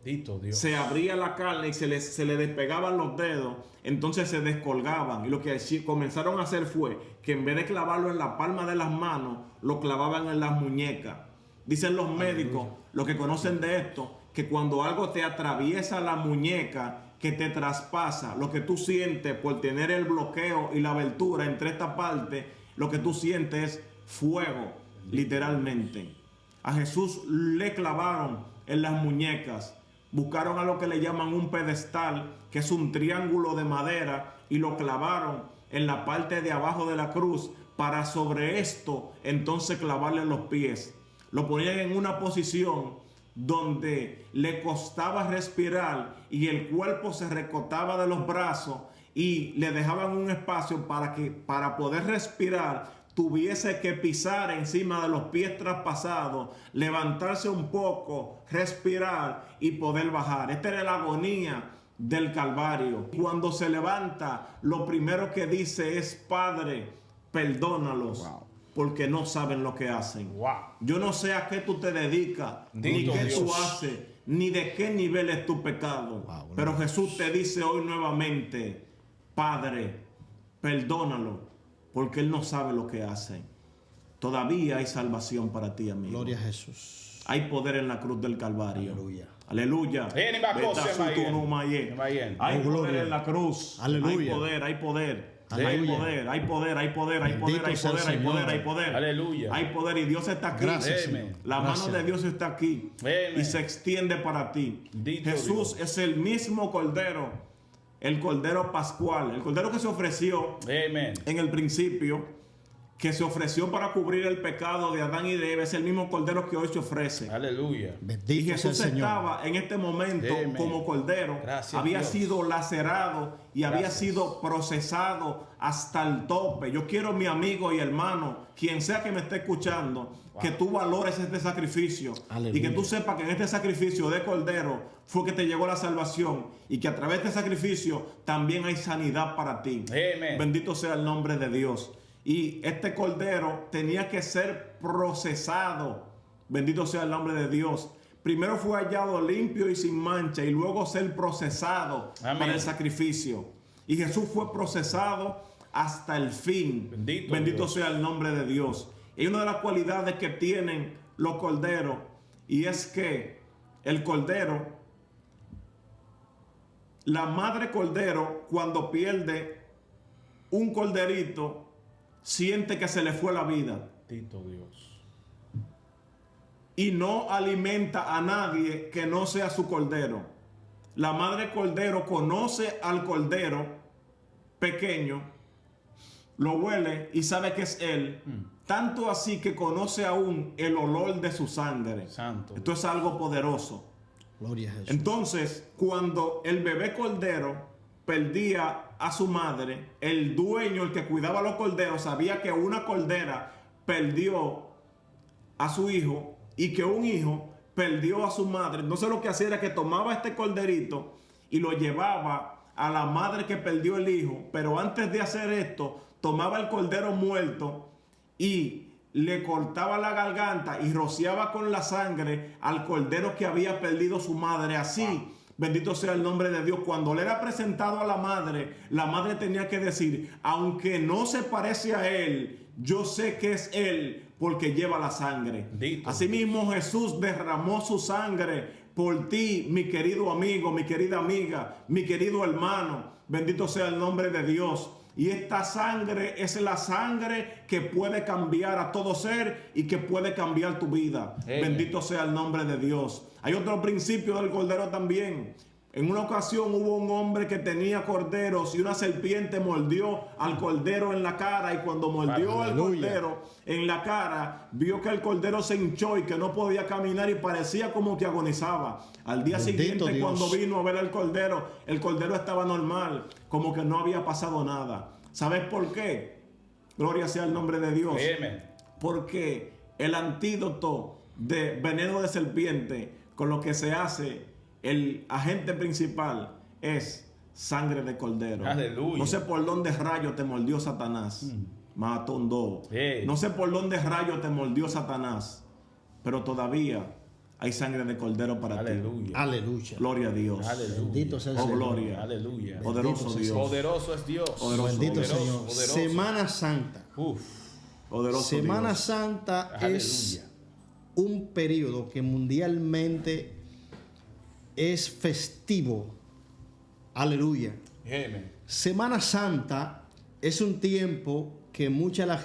Dios.
se abría la carne y se le despegaban los dedos, entonces se descolgaban. Y lo que comenzaron a hacer fue que en vez de clavarlo en la palma de las manos, lo clavaban en las muñecas. Dicen los médicos, los que conocen de esto, que cuando algo te atraviesa la muñeca, que te traspasa, lo que tú sientes por tener el bloqueo y la abertura entre esta parte, lo que tú sientes es fuego, literalmente. A Jesús le clavaron en las muñecas, buscaron a lo que le llaman un pedestal, que es un triángulo de madera, y lo clavaron en la parte de abajo de la cruz, para sobre esto entonces clavarle los pies. Lo ponían en una posición donde le costaba respirar y el cuerpo se recostaba de los brazos, y le dejaban un espacio para que, para poder respirar, tuviese que pisar encima de los pies traspasados, levantarse un poco, respirar y poder bajar. Esta era la agonía del Calvario. Cuando se levanta, lo primero que dice es: Padre, perdónalos.
Wow.
Porque no saben lo que hacen.
Wow.
Yo no sé a qué tú te dedicas, ni qué tú haces, ni de qué nivel es tu pecado.
Wow,
pero Jesús te dice hoy nuevamente: Padre, perdónalo, porque Él no sabe lo que hace. Todavía hay salvación para ti, amigo.
Gloria a Jesús.
Hay poder en la cruz del Calvario.
Aleluya.
Aleluya. Hay poder en la cruz.
Aleluya.
Hay poder.
Aleluya.
Hay poder, hay poder, hay poder, hay poder, hay
Bendito sea
poder,
el
hay poder,
Señor.
hay poder.
Aleluya.
Hay poder y Dios está aquí.
Gracias,
Señor.
La
Gracias.
mano de Dios está aquí.
Amén.
Y se extiende para ti.
Bendito
Jesús
Dios.
es el mismo Cordero, el Cordero Pascual, el Cordero que se ofreció
Amén.
en el principio, que se ofreció para cubrir el pecado de Adán y de Eva. Es el mismo Cordero que hoy se ofrece.
Aleluya.
Y
Bendito sea el
Jesús
Señor.
estaba en este momento
Amén.
como Cordero.
Gracias,
había
Dios.
sido lacerado y había
Gracias.
sido procesado hasta el tope. Yo quiero, mi amigo y hermano, quien sea que me esté escuchando, que tú valores este sacrificio.
Aleluya.
Y que tú sepas que en este sacrificio de Cordero fue que te llegó la salvación, y que a través de este sacrificio también hay sanidad para ti.
Amén.
Bendito sea el nombre de Dios. Y este Cordero tenía que ser procesado. Bendito sea el nombre de Dios. Primero fue hallado limpio y sin mancha, y luego ser procesado
Amén.
para el sacrificio. Y Jesús fue procesado hasta el fin.
Bendito Dios.
sea el nombre de Dios. Y una de las cualidades que tienen los corderos, y es que el cordero, la madre cordero, cuando pierde un corderito, siente que se le fue la vida
Bendito Dios.
y no alimenta a nadie que no sea su cordero. La madre cordero conoce al cordero pequeño, lo huele y sabe que es él, tanto así que conoce aún el olor de su sangre.
Santo.
Esto es algo poderoso.
Gloria a Jesús.
Entonces, cuando el bebé cordero perdía a su madre, el dueño, el que cuidaba a los corderos, sabía que una cordera perdió a su hijo y que un hijo perdió a su madre. Entonces lo que hacía era que tomaba este corderito y lo llevaba a la madre que perdió el hijo, pero antes de hacer esto, tomaba el cordero muerto y le cortaba la garganta y rociaba con la sangre al cordero que había perdido su madre. Así, bendito sea el nombre de Dios, cuando le era presentado a la madre tenía que decir: aunque no se parece a él, yo sé que es él, porque lleva la sangre.
Bendito
Asimismo, Jesús derramó su sangre por ti, mi querido amigo, mi querida amiga, mi querido hermano. Bendito sea el nombre de Dios. Y esta sangre es la sangre que puede cambiar a todo ser y que puede cambiar tu vida. Bendito sea el nombre de Dios. Hay otro principio del cordero también. En una ocasión hubo un hombre que tenía corderos y una serpiente mordió al cordero en la cara, y cuando mordió al cordero en la cara, vio que el cordero se hinchó y que no podía caminar y parecía como que agonizaba. Al día siguiente,
Dios.
cuando vino a ver el cordero estaba normal, como que no había pasado nada. ¿Sabes por qué? Gloria sea el nombre de Dios.
Amen.
Porque el antídoto de veneno de serpiente, con lo que se hace el agente principal, es sangre de cordero.
Aleluya.
No sé por dónde rayo te mordió Satanás. Matondo.
Hey.
No sé por dónde rayo te mordió Satanás, pero todavía hay sangre de cordero para ti.
Aleluya.
Aleluya.
Gloria a Dios.
Aleluya.
Bendito sea el
Oh,
Señor.
gloria.
Aleluya.
Poderoso
Bendito
Dios.
Poderoso es Dios.
Poderoso.
Bendito
Poderoso,
Señor.
poderoso.
Semana Santa.
Uf.
Poderoso
Semana
Dios.
Santa es
Aleluya.
un periodo que mundialmente es festivo. Aleluya.
Amen.
Semana Santa es un tiempo que mucha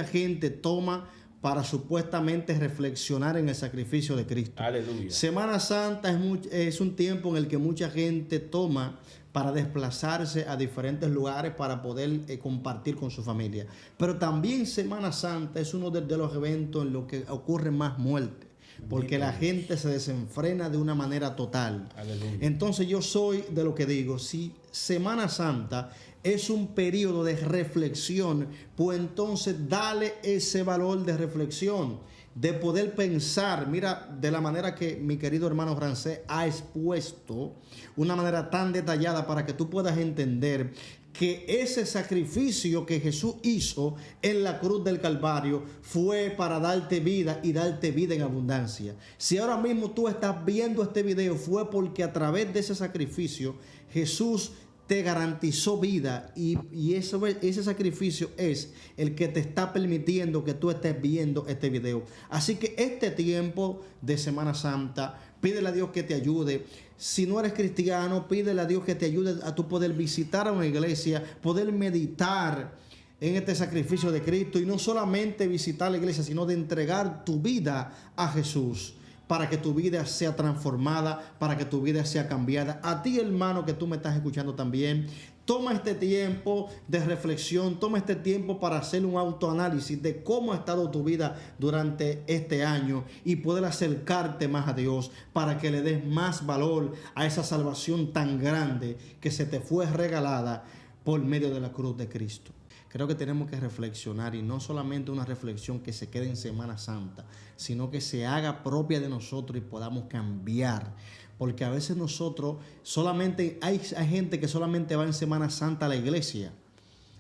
gente toma para supuestamente reflexionar en el sacrificio de Cristo.
Aleluya.
Semana Santa es un tiempo en el que mucha gente toma para desplazarse a diferentes lugares para poder compartir con su familia. Pero también Semana Santa es uno de los eventos en los que ocurre más muerte, porque la gente se desenfrena de una manera total.
Aleluya.
Entonces yo soy de lo que digo, si Semana Santa es un periodo de reflexión, pues entonces dale ese valor de reflexión, de poder pensar, mira, de la manera que mi querido hermano Rancé ha expuesto, una manera tan detallada para que tú puedas entender que ese sacrificio que Jesús hizo en la cruz del Calvario fue para darte vida y darte vida en abundancia. Si ahora mismo tú estás viendo este video, fue porque a través de ese sacrificio Jesús te garantizó vida, y ese sacrificio es el que te está permitiendo que tú estés viendo este video. Así que este tiempo de Semana Santa, pídele a Dios que te ayude. Si no eres cristiano, pídele a Dios que te ayude a tu poder visitar a una iglesia, poder meditar en este sacrificio de Cristo, y no solamente visitar la iglesia, sino de entregar tu vida a Jesús, para que tu vida sea transformada, para que tu vida sea cambiada. A ti, hermano, que tú me estás escuchando también, toma este tiempo de reflexión, toma este tiempo para hacer un autoanálisis de cómo ha estado tu vida durante este año y poder acercarte más a Dios, para que le des más valor a esa salvación tan grande que se te fue regalada por medio de la cruz de Cristo. Creo que tenemos que reflexionar, y no solamente una reflexión que se quede en Semana Santa, sino que se haga propia de nosotros y podamos cambiar. Porque a veces nosotros solamente, hay gente que solamente va en Semana Santa a la iglesia.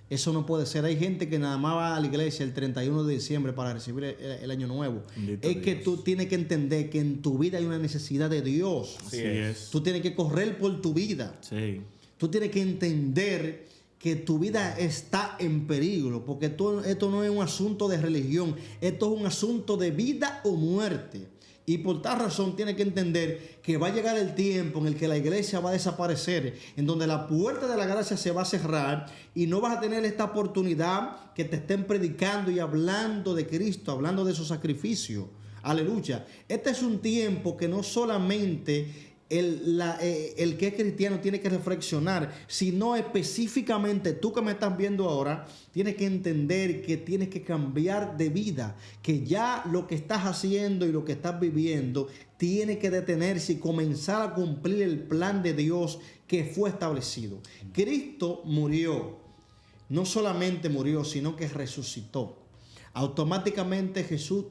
Eso no puede ser. Hay gente que nada más va a la iglesia el 31 de diciembre para recibir el año nuevo.
Bendito
es que
Dios.
tú tienes que entender que en tu vida hay una necesidad de Dios.
Así es.
Tú tienes que correr por tu vida.
Sí.
Tú tienes que entender que tu vida está en peligro, porque esto no es un asunto de religión, esto es un asunto de vida o muerte. Y por tal razón tienes que entender que va a llegar el tiempo en el que la iglesia va a desaparecer, en donde la puerta de la gracia se va a cerrar, y no vas a tener esta oportunidad que te estén predicando y hablando de Cristo, hablando de su sacrificio. Aleluya. Este es un tiempo que no solamente el que es cristiano tiene que reflexionar, sino específicamente tú que me estás viendo ahora, tienes que entender que tienes que cambiar de vida, que ya lo que estás haciendo y lo que estás viviendo tiene que detenerse y comenzar a cumplir el plan de Dios que fue establecido. Cristo murió, no solamente murió, sino que resucitó. Automáticamente Jesús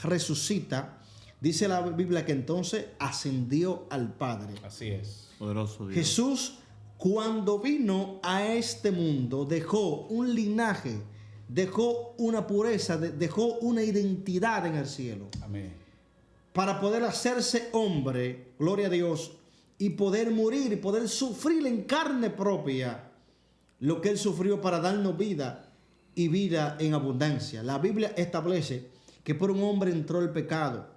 resucita. Dice la Biblia que entonces ascendió al Padre.
Así es.
Poderoso Dios.
Jesús, cuando vino a este mundo, dejó un linaje, dejó una pureza, dejó una identidad en el cielo,
Amén.
para poder hacerse hombre, gloria a Dios, y poder morir y poder sufrir en carne propia lo que Él sufrió para darnos vida y vida en abundancia. La Biblia establece que por un hombre entró el pecado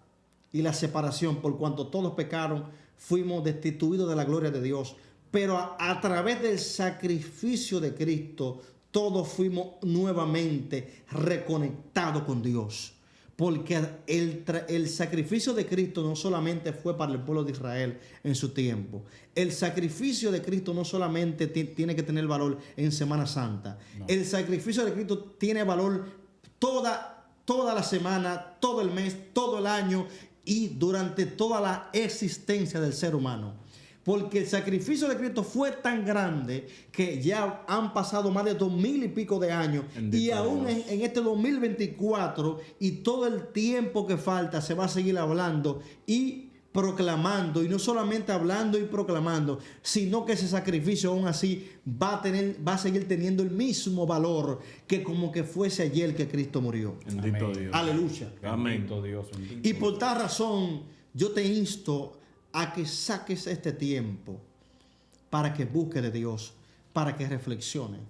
y la separación, por cuanto todos pecaron, fuimos destituidos de la gloria de Dios. pero a través del sacrificio de Cristo, todos fuimos nuevamente reconectados con Dios. Porque el sacrificio de Cristo no solamente fue para el pueblo de Israel en su tiempo. El sacrificio de Cristo no solamente tiene que tener valor en Semana Santa. No. El sacrificio de Cristo tiene valor toda la semana, todo el mes, todo el año y durante toda la existencia del ser humano. Porque el sacrificio de Cristo fue tan grande que ya han pasado más de 2000 y pico de años. Y aún en este 2024 y todo el tiempo que falta se va a seguir hablando y proclamando. Y no solamente hablando y proclamando, sino que ese sacrificio aún así va a seguir teniendo el mismo valor que como que fuese ayer que Cristo murió.
Bendito Dios.
Aleluya.
Amén.
Bendito Dios.
Y por tal razón yo te insto a que saques este tiempo para que busques de Dios, para que reflexiones,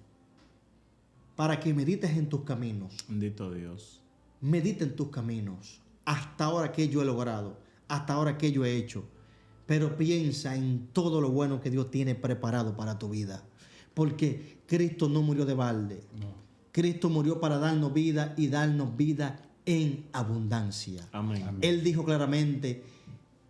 para que medites en tus caminos.
Bendito Dios.
Medita en tus caminos. Hasta ahora que yo he logrado, hasta ahora que yo he hecho. Pero piensa en todo lo bueno que Dios tiene preparado para tu vida. Porque Cristo no murió de balde. No. Cristo murió para darnos vida y darnos vida en abundancia.
Amén.
Él dijo claramente: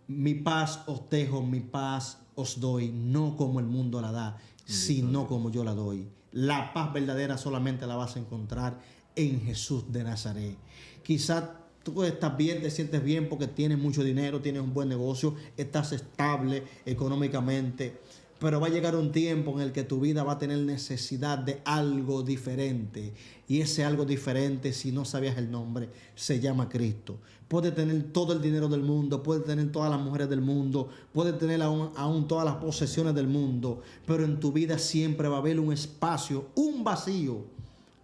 mi paz os dejo, mi paz os doy, no como el mundo la da, sino como yo la doy. La paz verdadera solamente la vas a encontrar en Jesús de Nazaret. Quizás tú estás bien, te sientes bien porque tienes mucho dinero, tienes un buen negocio, estás estable económicamente, pero va a llegar un tiempo en el que tu vida va a tener necesidad de algo diferente. Y ese algo diferente, si no sabías el nombre, se llama Cristo. Puedes tener todo el dinero del mundo, puedes tener todas las mujeres del mundo, puedes tener aún todas las posesiones del mundo, pero en tu vida siempre va a haber un espacio, un vacío,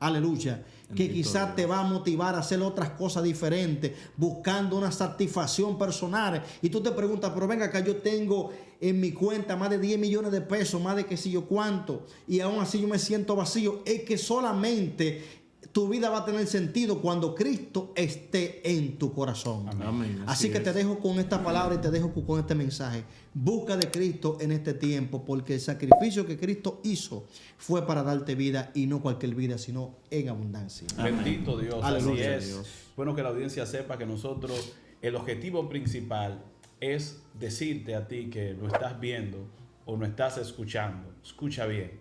aleluya, que quizás te va a motivar a hacer otras cosas diferentes, buscando una satisfacción personal. Y tú te preguntas, pero venga acá, yo tengo en mi cuenta más de 10 millones de pesos, más de qué sé yo cuánto, y aún así yo me siento vacío. Es que solamente tu vida va a tener sentido cuando Cristo esté en tu corazón.
Amén.
Así que te dejo con esta palabra y te dejo con este mensaje. Busca de Cristo en este tiempo, porque el sacrificio que Cristo hizo fue para darte vida, y no cualquier vida, sino en abundancia.
Amén. Bendito Dios.
Aleluya.
Así es. Dios. Bueno, que la audiencia sepa que nosotros, el objetivo principal es decirte a ti que lo estás viendo o no estás escuchando. Escucha bien.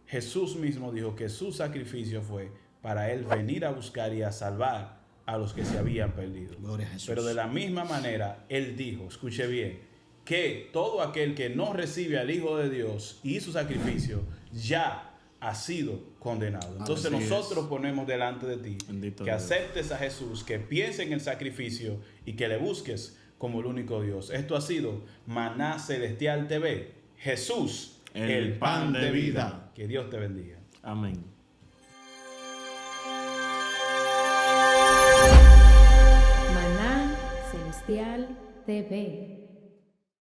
Jesús mismo dijo que su sacrificio fue para Él venir a buscar y a salvar a los que se habían perdido.
Gloria a Jesús.
Pero de la misma manera, Él dijo, escuche bien, que todo aquel que no recibe al Hijo de Dios y su sacrificio ya ha sido condenado. Entonces nosotros ponemos delante de ti
Bendito
que
Dios.
aceptes a Jesús, que pienses en el sacrificio y que le busques como el único Dios. Esto ha sido Maná Celestial TV. Jesús, el pan de vida. Que Dios te bendiga.
Amén.
Maná Celestial TV.